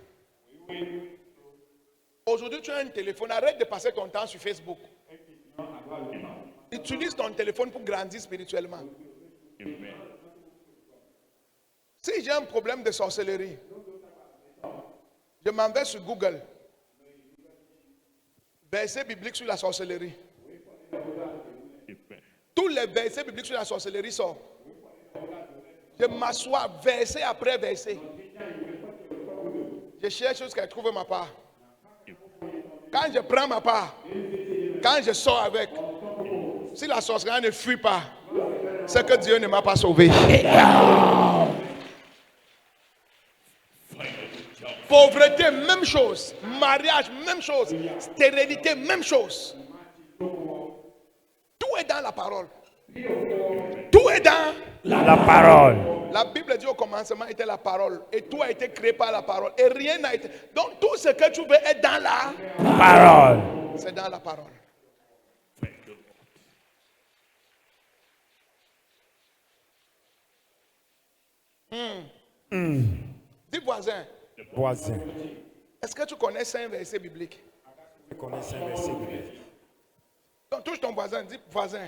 Aujourd'hui, tu as un téléphone. Arrête de passer ton temps sur Facebook. Utilise ton téléphone pour grandir spirituellement. Si j'ai un problème de sorcellerie, je m'en vais sur Google. Versets bibliques sur la sorcellerie. Tous les versets bibliques sur la sorcellerie sortent. Je m'assois verset après verset. Je cherche jusqu'à trouver ma part. Quand je prends ma part, quand je sors avec, si la sorcellerie ne fuit pas, c'est que Dieu ne m'a pas sauvé. Pauvreté, même chose. Mariage, même chose. Stérilité, même chose. Tout est dans la parole. Tout est dans La parole. la Bible dit au commencement était la parole. Et tout a été créé par la parole. Et rien n'a été. Donc tout ce que tu veux est dans la Parole. C'est dans la parole. Dis voisin, Voisin. est-ce que tu connais 5 versets bibliques? Je connais ces versets bibliques. Donc, touche ton voisin, dis voisin.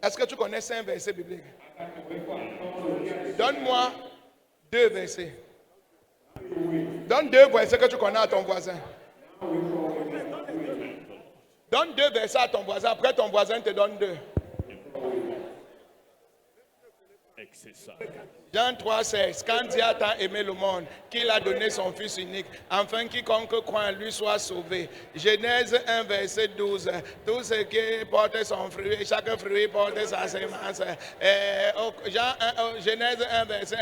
Est-ce que tu connais 5 versets bibliques? Donne-moi 2 versets. Donne 2 versets que tu connais à ton voisin. Donne 2 versets à ton voisin. Après, ton voisin te donne 2. Excellent. Jean 3,16. Quand Dieu a tant aimé le monde, qu'il a donné son Fils unique, afin quiconque croit en lui soit sauvé. Genèse 1, verset 12. Tout ce qui porte son fruit, chaque fruit porte sa semence. Genèse 1, verset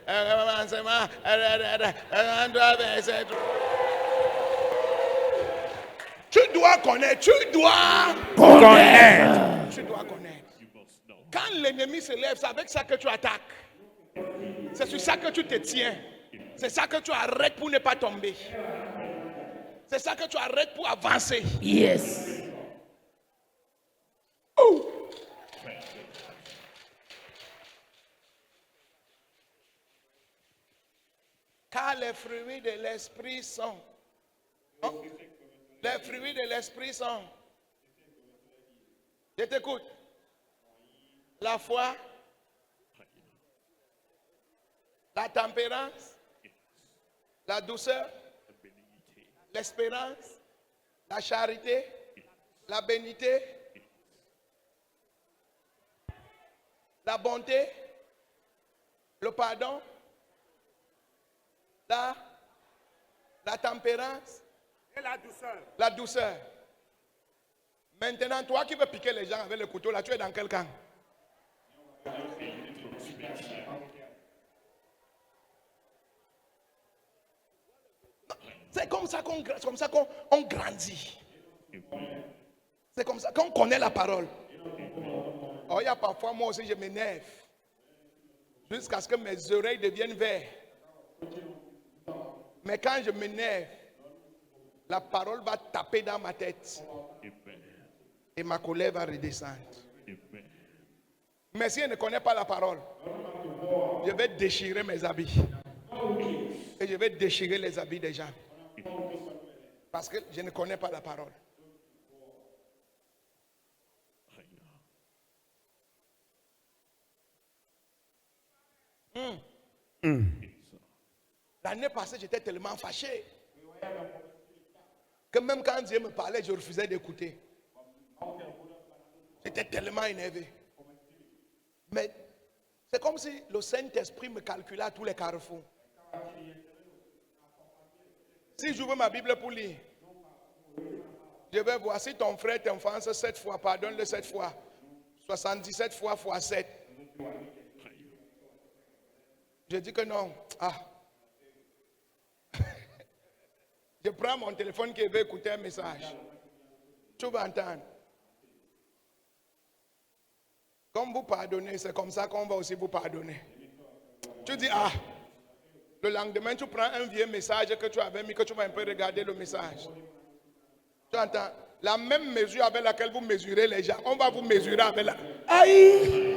1. Verset 3. Tu dois connaître, tu dois Connaître. Tu dois connaître. You must know. Quand l'ennemi se lève, c'est avec ça que tu attaques. C'est sur ça que tu te tiens. C'est ça que tu arrêtes pour ne pas tomber. C'est ça que tu arrêtes pour avancer. Yes. Oh. Car les fruits de l'esprit sont. Hein? Les fruits de l'esprit sont. Je t'écoute. la foi, la tempérance, la douceur, l'espérance, la charité, la bénité, la bonté, le pardon, la tempérance Et la douceur. la douceur. Maintenant, toi qui veux piquer les gens avec le couteau, là, tu es dans quel camp? C'est comme ça qu'on grandit. C'est comme ça qu'on connaît la parole. Oh, il y a parfois, moi aussi, je m'énerve. Jusqu'à ce que mes oreilles deviennent vertes. Mais quand je m'énerve, la parole va taper dans ma tête. Et ma colère va redescendre. Mais si je ne connais pas la parole, je vais déchirer mes habits. Et je vais déchirer les habits des gens. Parce que je ne connais pas la parole. L'année passée, j'étais tellement fâché que même quand Dieu me parlait, je refusais d'écouter. J'étais tellement énervé. Mais c'est comme si le Saint-Esprit me calculait à tous les carrefours. Si j'ouvre ma Bible pour lire, je vais voir si ton frère t'enfonce 7 fois, pardonne-le 7 fois. 77 fois fois 7. Je dis que non. Je prends mon téléphone qui veut écouter un message. Tu vas entendre. Comme vous pardonnez, c'est comme ça qu'on va aussi vous pardonner. Tu dis, le lendemain, tu prends un vieux message que tu avais mis, que tu vas un peu regarder le message. Tu entends? La même mesure avec laquelle vous mesurez les gens, on va vous mesurer avec la... Aïe!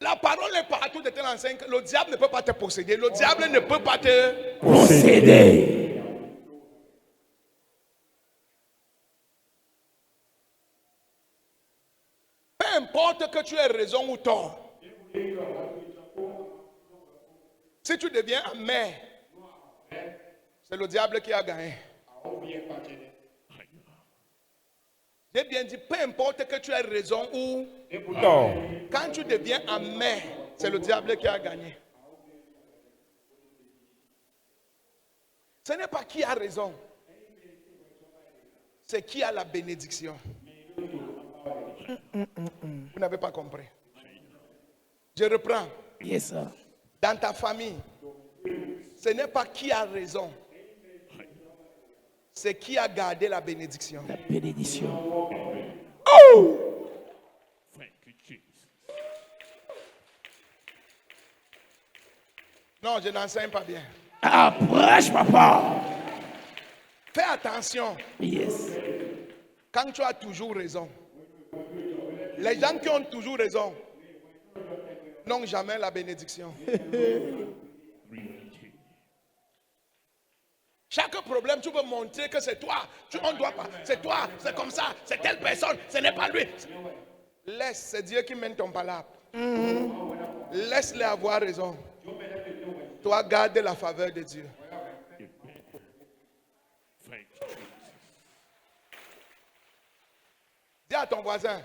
La parole est partout de tel enseigne que le diable ne peut pas te posséder. Le diable ne peut pas te posséder. Peu importe que tu aies raison ou tort. Si tu deviens amer, c'est le diable qui a gagné. J'ai bien dit, peu importe que tu aies raison ou tort. Quand tu deviens amer, c'est le diable qui a gagné. Ce n'est pas qui a raison, c'est qui a la bénédiction. Vous n'avez pas compris. Je reprends. Yes, sir. Dans ta famille, ce n'est pas qui a raison, c'est qui a gardé la bénédiction. La bénédiction. Thank you, Jesus. Non, je n'enseigne pas bien. Approche, papa. Fais attention Yes. quand tu as toujours raison. Les gens qui ont toujours raison n'ont jamais la bénédiction. Chaque problème, tu veux montrer que c'est toi. On doit pas. C'est toi, c'est comme ça, c'est telle personne, ce n'est pas lui. Laisse, c'est Dieu qui mène ton palabre. Laisse-les avoir raison. Toi, garde la faveur de Dieu. Thank you, Jesus. Dis à ton voisin,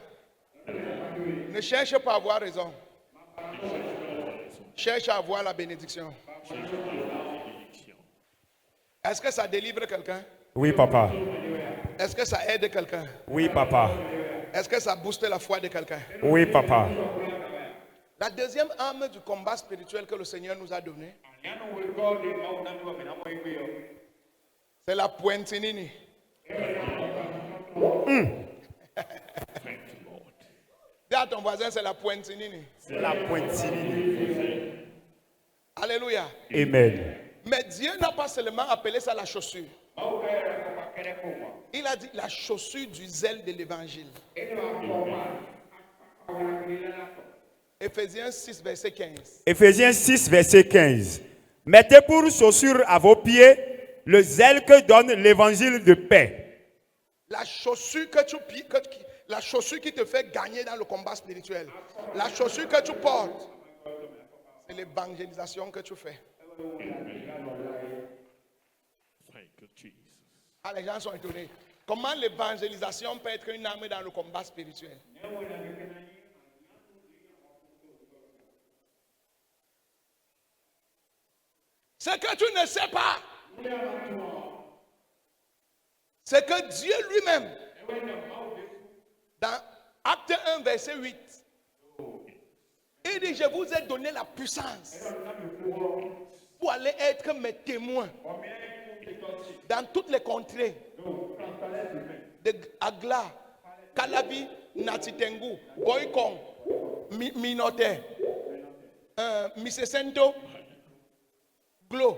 ne cherche pas à avoir raison. Cherche à avoir la bénédiction. Est-ce que ça délivre quelqu'un? Oui, papa. Est-ce que ça aide quelqu'un? Oui, papa. Est-ce que ça booste la foi de quelqu'un? Oui, papa. La deuxième arme du combat spirituel que le Seigneur nous a donné, c'est la pointinini. Dis à ton voisin, c'est la pointinini. C'est la pointinine. Alléluia. Amen. Mais Dieu n'a pas seulement appelé ça la chaussure. Il a dit la chaussure du zèle de l'évangile. Éphésiens 6, verset 15. Éphésiens 6, verset 15. Mettez pour chaussure à vos pieds le zèle que donne l'évangile de paix. La chaussure que La chaussure qui te fait gagner dans le combat spirituel. La chaussure que tu portes, c'est l'évangélisation que tu fais. Thank you, Jesus. Ah, les gens sont étonnés. Comment l'évangélisation peut être une arme dans le combat spirituel? Ce que tu ne sais pas, c'est que Dieu lui-même, dans Acte 1, verset 8, il dit, je vous ai donné la puissance pour aller être mes témoins dans toutes les contrées de Agla, Calabi, Natitengu, Boykong, Minote, Misesento, Glo,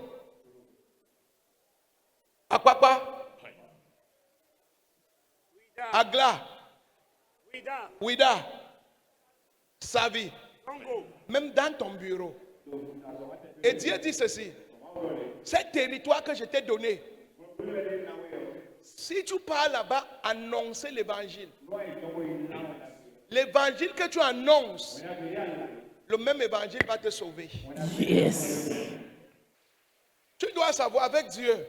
Akpakpa, Agla, Ouida, Savi, même dans ton bureau. Et Dieu dit ceci, ce territoire que je t'ai donné, si tu pars là-bas, annoncer l'évangile. L'évangile que tu annonces, le même évangile va te sauver. Yes. Tu dois savoir avec Dieu,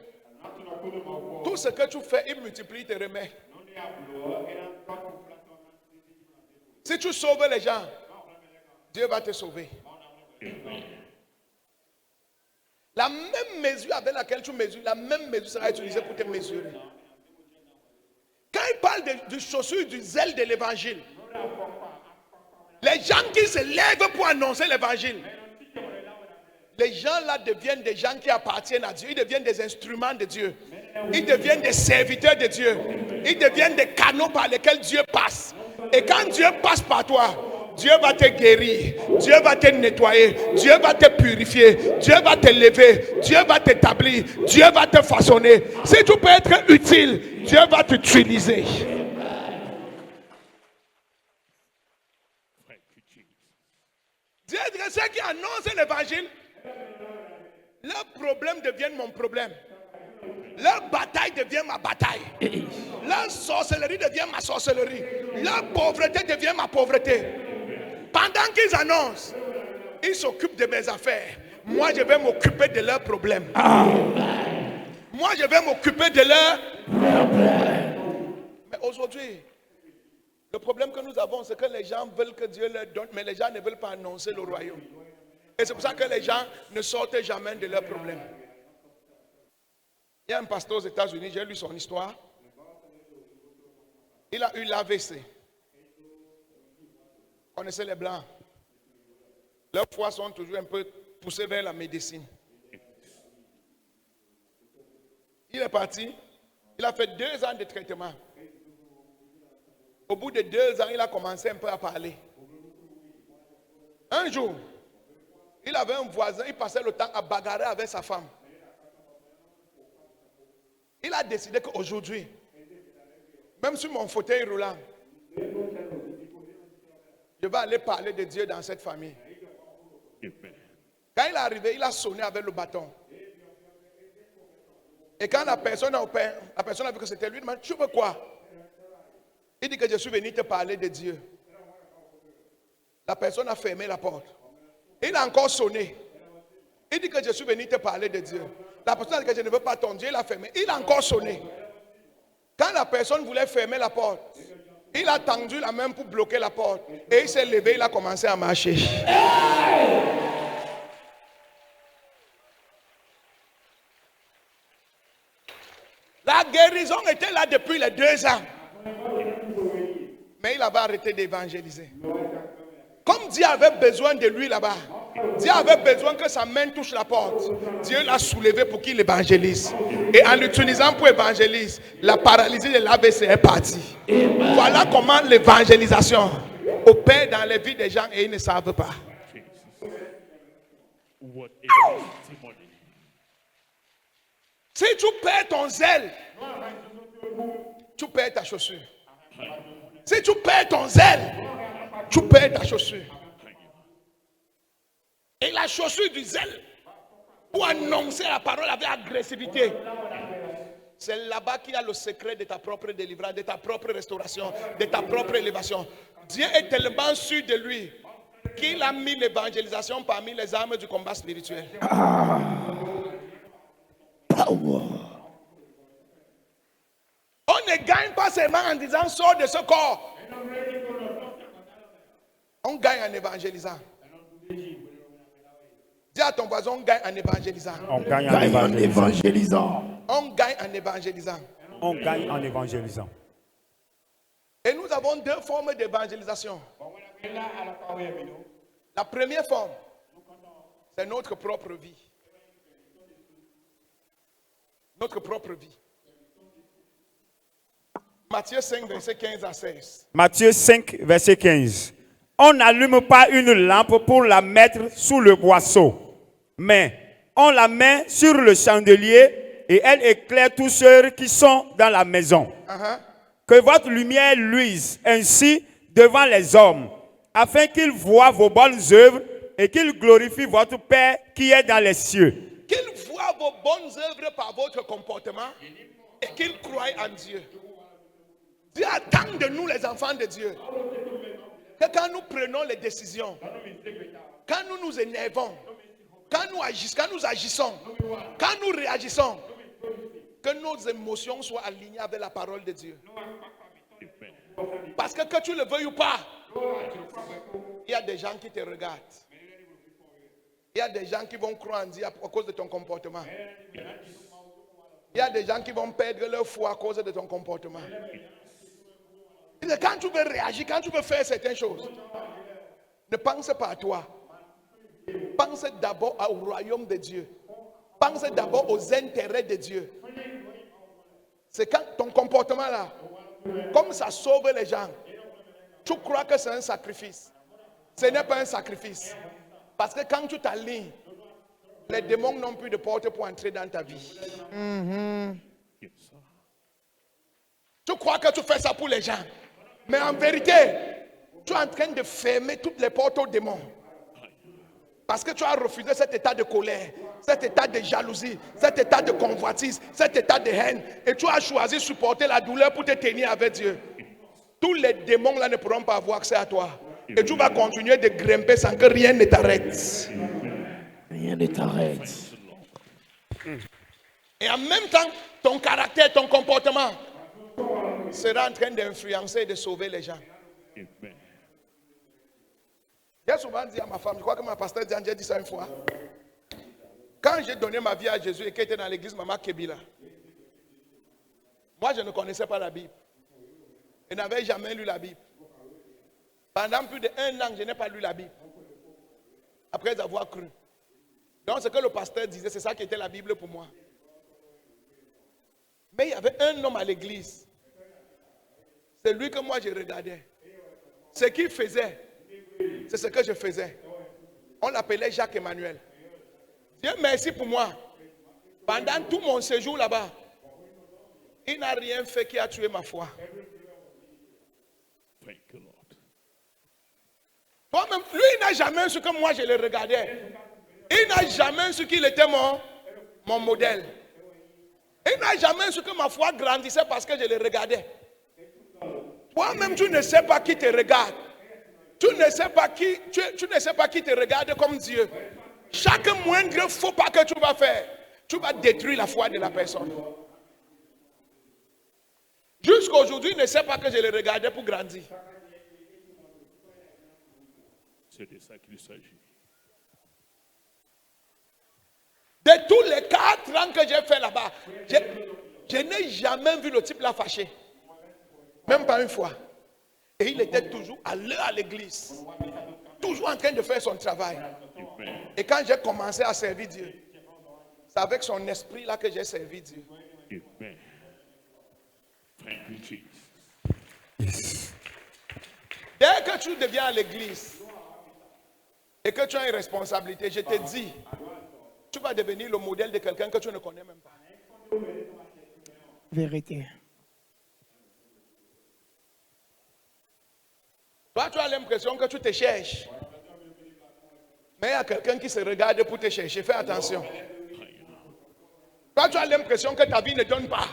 tout ce que tu fais, il multiplie, il te remet. Si tu sauves les gens, Dieu va te sauver. La même mesure avec laquelle tu mesures, la même mesure sera utilisée pour te mesurer. Quand il parle du chaussure, du zèle de l'évangile, les gens qui se lèvent pour annoncer l'évangile, les gens là deviennent des gens qui appartiennent à Dieu. Ils deviennent des instruments de Dieu. Ils deviennent des serviteurs de Dieu. Ils deviennent des canaux par lesquels Dieu passe. Et quand Dieu passe par toi, Dieu va te guérir, Dieu va te nettoyer, Dieu va te purifier, Dieu va te lever, Dieu va t'établir, Dieu va te façonner. Si tu peux être utile, Dieu va t'utiliser. Thank you, Jesus. Dieu dit que ceux qui annoncent l'évangile, leur problème devient mon problème. Leur bataille devient ma bataille. Leur sorcellerie devient ma sorcellerie. Leur pauvreté devient ma pauvreté. Pendant qu'ils annoncent, ils s'occupent de mes affaires. Moi, je vais m'occuper de leurs problèmes. Moi, je vais m'occuper de leurs problèmes. Mais aujourd'hui, le problème que nous avons, c'est que les gens veulent que Dieu leur donne, mais les gens ne veulent pas annoncer le royaume. Et c'est pour ça que les gens ne sortent jamais de leurs problèmes. Il y a un pasteur aux États-Unis, j'ai lu son histoire. Il a eu l'AVC. Vous connaissez les Blancs. Leurs foi sont toujours un peu poussés vers la médecine. Il est parti. Il a fait 2 ans de traitement. Au bout de 2 ans, il a commencé un peu à parler. Un jour, il avait un voisin, il passait le temps à bagarrer avec sa femme. Il a décidé qu'aujourd'hui, même sur mon fauteuil roulant, je vais aller parler de Dieu dans cette famille. Quand il est arrivé, il a sonné avec le bâton. Et quand la personne a vu que c'était lui, il m'a dit, tu veux quoi? Il dit que je suis venu te parler de Dieu. La personne a fermé la porte. Il a encore sonné. Il dit que je suis venu te parler de Dieu. La personne a dit que je ne veux pas ton Dieu, il a fermé. Il a encore sonné. Quand la personne voulait fermer la porte, il a tendu la main pour bloquer la porte. Et il s'est levé, il a commencé à marcher. La guérison était là depuis les 2 ans. Mais il avait arrêté d'évangéliser. Comme Dieu avait besoin de lui là-bas, Dieu avait besoin que sa main touche la porte. Dieu l'a soulevé pour qu'il évangélise. Et en l'utilisant pour évangéliser, la paralysie de l'AVC est partie. Voilà comment l'évangélisation opère dans les vies des gens et ils ne savent pas. What is testimony? Si tu perds ton zèle, tu perds ta chaussure. Si tu perds ton zèle, tu perds ta chaussure. Et la chaussure du zèle, pour annoncer la parole avec agressivité, C'est là-bas qu'il y a le secret de ta propre délivrance, de ta propre restauration, de ta propre élévation. Dieu est tellement sûr de lui qu'il a mis l'évangélisation parmi les armes du combat spirituel. Power. On ne gagne pas seulement en disant sors de ce corps. On gagne en évangélisant. Dis à ton voisin, on gagne en évangélisant. On gagne en Gagne en évangélisant. évangélisant. On gagne en évangélisant. On gagne en évangélisant. Et nous avons deux formes d'évangélisation. La première forme, c'est notre propre vie. Notre propre vie. Matthieu 5, verset 15 à 16. Matthieu 5, verset 15. On n'allume pas une lampe pour la mettre sous le boisseau, mais on la met sur le chandelier et elle éclaire tous ceux qui sont dans la maison. Que votre lumière luise ainsi devant les hommes, afin qu'ils voient vos bonnes œuvres et qu'ils glorifient votre Père qui est dans les cieux. Qu'ils voient vos bonnes œuvres par votre comportement et qu'ils croient en Dieu. Dieu attend de nous, les enfants de Dieu, que quand nous prenons les décisions, quand nous nous énervons, quand nous agissons, quand nous réagissons, que nos émotions soient alignées avec la parole de Dieu. Parce que tu le veuilles ou pas, il y a des gens qui te regardent. Il y a des gens qui vont croire en Dieu à cause de ton comportement. Il y a des gens qui vont perdre leur foi à cause de ton comportement. Quand tu veux réagir, quand tu veux faire certaines choses, ne pense pas à toi. Pense d'abord au royaume de Dieu. Pense d'abord aux intérêts de Dieu. C'est quand ton comportement là, comme ça sauve les gens, tu crois que c'est un sacrifice. Ce n'est pas un sacrifice. Parce que quand tu t'alignes, les démons n'ont plus de porte pour entrer dans ta vie. Tu crois que tu fais ça pour les gens. Mais en vérité, tu es en train de fermer toutes les portes aux démons. Parce que tu as refusé cet état de colère, cet état de jalousie, cet état de convoitise, cet état de haine. Et tu as choisi de supporter la douleur pour te tenir avec Dieu. Tous les démons là ne pourront pas avoir accès à toi. Et tu vas continuer de grimper sans que rien ne t'arrête. Rien ne t'arrête. Et en même temps, ton caractère, ton comportement sera en train d'influencer et de sauver les gens. J'ai souvent dit à ma femme, je crois que ma pasteur Diane a dit ça une fois. Quand j'ai donné ma vie à Jésus et qu'elle était dans l'église Mama Kebila, moi je ne connaissais pas la Bible. Je n'avais jamais lu la Bible. Pendant plus d'1 an, je n'ai pas lu la Bible. Après avoir cru. Donc ce que le pasteur disait, c'est ça qui était la Bible pour moi. Mais il y avait un homme à l'église. C'est lui que moi je regardais. Ce qu'il faisait, c'est ce que je faisais. On l'appelait Jacques Emmanuel. Dieu merci pour moi. Pendant tout mon séjour là-bas, il n'a rien fait qui a tué ma foi. Toi-même, lui, il n'a jamais su que moi je le regardais. Il n'a jamais su qu'il était mon modèle. Il n'a jamais su que ma foi grandissait parce que je le regardais. Toi-même, tu ne sais pas qui te regarde. Tu ne sais pas qui te regarde comme Dieu. Chaque moindre faux pas que tu vas faire, tu vas détruire la foi de la personne. Jusqu'à aujourd'hui, il ne sait pas que je le regardais pour grandir. C'est de ça qu'il s'agit. De tous les 4 ans que j'ai fait là-bas, je n'ai jamais vu le type là fâché. Même pas une fois. Et il était toujours à l'heure à l'église. Toujours en train de faire son travail. Et quand j'ai commencé à servir Dieu, c'est avec son esprit là que j'ai servi Dieu. Amen. Thank you, Jesus. Dès que tu deviens à l'église et que tu as une responsabilité, je te dis, tu vas devenir le modèle de quelqu'un que tu ne connais même pas. Vérité. Toi, tu as l'impression que tu te cherches. Mais il y a quelqu'un qui se regarde pour te chercher. Fais attention. Toi, tu as l'impression que ta vie ne donne pas.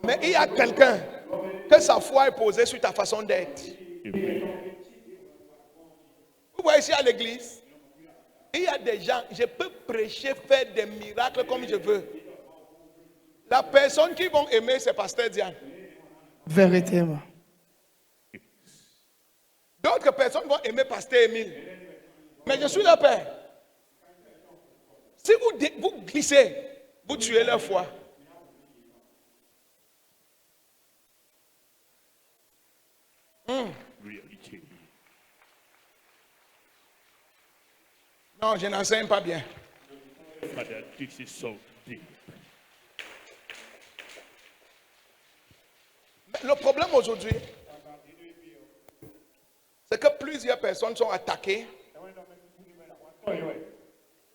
Mais il y a quelqu'un que sa foi est posée sur ta façon d'être. Vous voyez ici à l'église, il y a des gens, je peux prêcher, faire des miracles comme je veux. La personne qui vont aimer, c'est Pasteur Diane. Véritablement. D'autres personnes vont aimer Pasteur Émile. Mais je suis leur père. Si vous glissez, vous tuez leur foi. Réalité. Non, je n'enseigne pas bien. Father, this is so deep. Mais le problème aujourd'hui, c'est que plusieurs personnes sont attaquées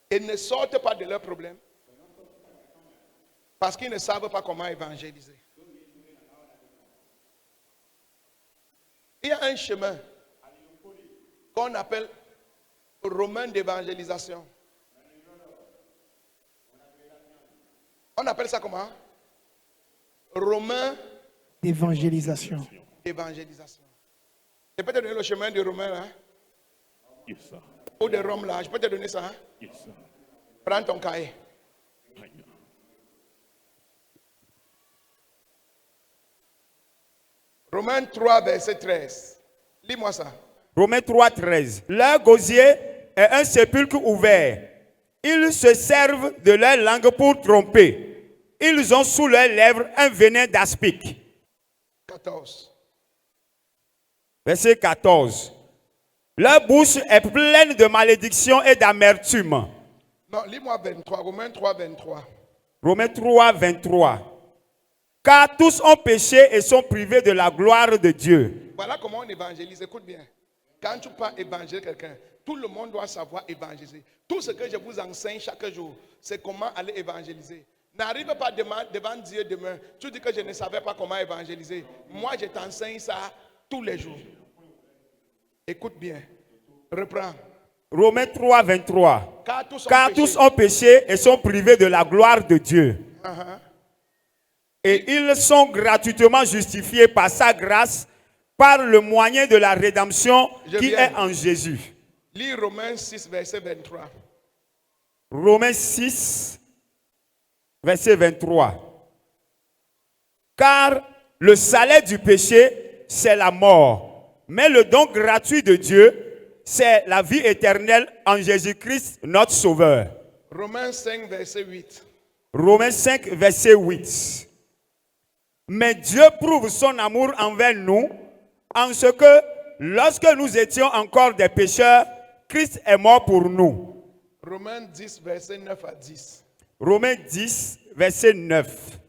et ne sortent pas de leurs problèmes parce qu'ils ne savent pas comment évangéliser. Il y a un chemin qu'on appelle romain d'évangélisation. On appelle ça comment? Romain D'évangélisation. d'évangélisation. Je peux te donner le chemin de Romain là, Yes, sir. ou de Rome là. Je peux te donner ça. Hein? Yes, sir. Prends ton cahier. Right now. Romains 3, verset 13. Lis-moi ça. Romains 3, 13. Leur gosier est un sépulcre ouvert. Ils se servent de leur langue pour tromper. Ils ont sous leurs lèvres un venin d'aspic. 14. Verset 14. Leur bouche est pleine de malédiction et d'amertume. Non, lis-moi 23. Romains 3, 23. Romains 3, 23. Car tous ont péché et sont privés de la gloire de Dieu. Voilà comment on évangélise. Écoute bien. Quand tu pars évangéliser quelqu'un, tout le monde doit savoir évangéliser. Tout ce que je vous enseigne chaque jour, c'est comment aller évangéliser. N'arrive pas devant Dieu demain. Tu dis que je ne savais pas comment évangéliser. Moi, je t'enseigne ça tous les jours. Écoute bien. Reprends. Romains 3, 23. Car Tous ont péché et sont privés de la gloire de Dieu. Et ils sont gratuitement justifiés par sa grâce, par le moyen de la rédemption qui est en Jésus. Lis Romains 6, verset 23. Romains 6, verset 23. Car le salaire du péché, c'est la mort. Mais le don gratuit de Dieu, c'est la vie éternelle en Jésus-Christ, notre Sauveur. Romains 5, verset 8. Romains 5, verset 8. Mais Dieu prouve son amour envers nous en ce que, lorsque nous étions encore des pécheurs, Christ est mort pour nous. Romains 10, verset 9 à 10. Romains 10, verset 9.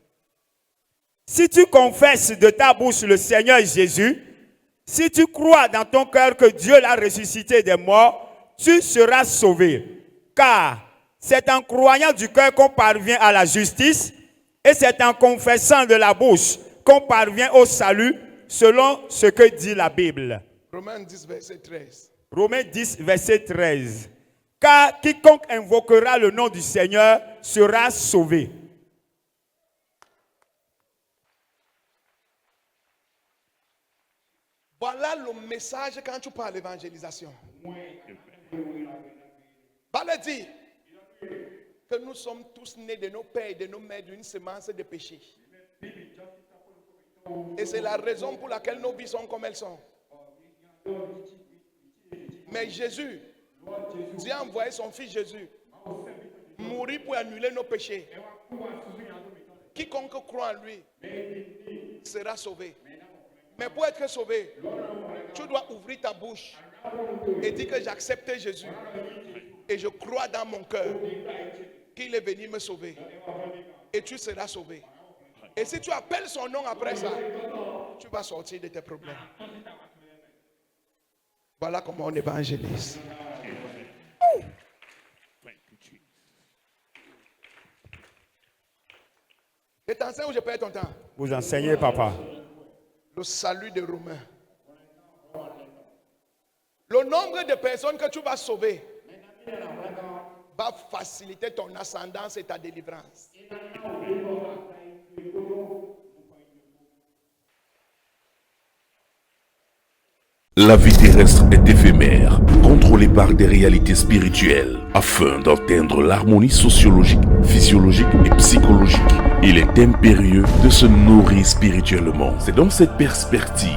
Si tu confesses de ta bouche le Seigneur Jésus, si tu crois dans ton cœur que Dieu l'a ressuscité des morts, tu seras sauvé. Car c'est en croyant du cœur qu'on parvient à la justice, et c'est en confessant de la bouche qu'on parvient au salut, selon ce que dit la Bible. Romains 10, verset 13. Romains 10, verset 13. Car quiconque invoquera le nom du Seigneur sera sauvé. Voilà le message quand tu parles d'évangélisation. Balé dit que nous sommes tous nés de nos pères et de nos mères d'une semence de péché. Et c'est la raison pour laquelle nos vies sont comme elles sont. Mais Jésus, Dieu a envoyé son fils Jésus mourir pour annuler nos péchés. Quiconque croit en lui sera sauvé. Mais pour être sauvé, tu dois ouvrir ta bouche et dire que j'accepte Jésus. Et je crois dans mon cœur qu'il est venu me sauver. Et tu seras sauvé. Et si tu appelles son nom après ça, tu vas sortir de tes problèmes. Voilà comment on évangélise. Thank you, Jesus. Je t'enseigne où je perds ton temps. Vous enseignez, papa. Le salut des Romains. Le nombre de personnes que tu vas sauver va faciliter ton ascendance et ta délivrance. La vie terrestre est éphémère, contrôlée par des réalités spirituelles. Afin d'atteindre l'harmonie sociologique, physiologique et psychologique, il est impérieux de se nourrir spirituellement. C'est dans cette perspective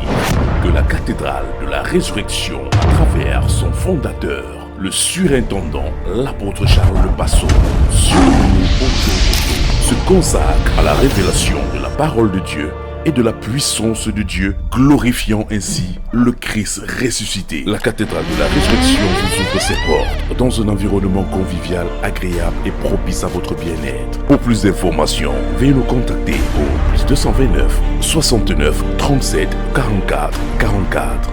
que la cathédrale de la résurrection, à travers son fondateur, le surintendant, l'apôtre Charles Le Passeau, se consacre à la révélation de la parole de Dieu et de la puissance de Dieu, glorifiant ainsi le Christ ressuscité. La cathédrale de la résurrection vous ouvre ses portes dans un environnement convivial, agréable et propice à votre bien-être. Pour plus d'informations, veuillez nous contacter au +229 69 37 44 44.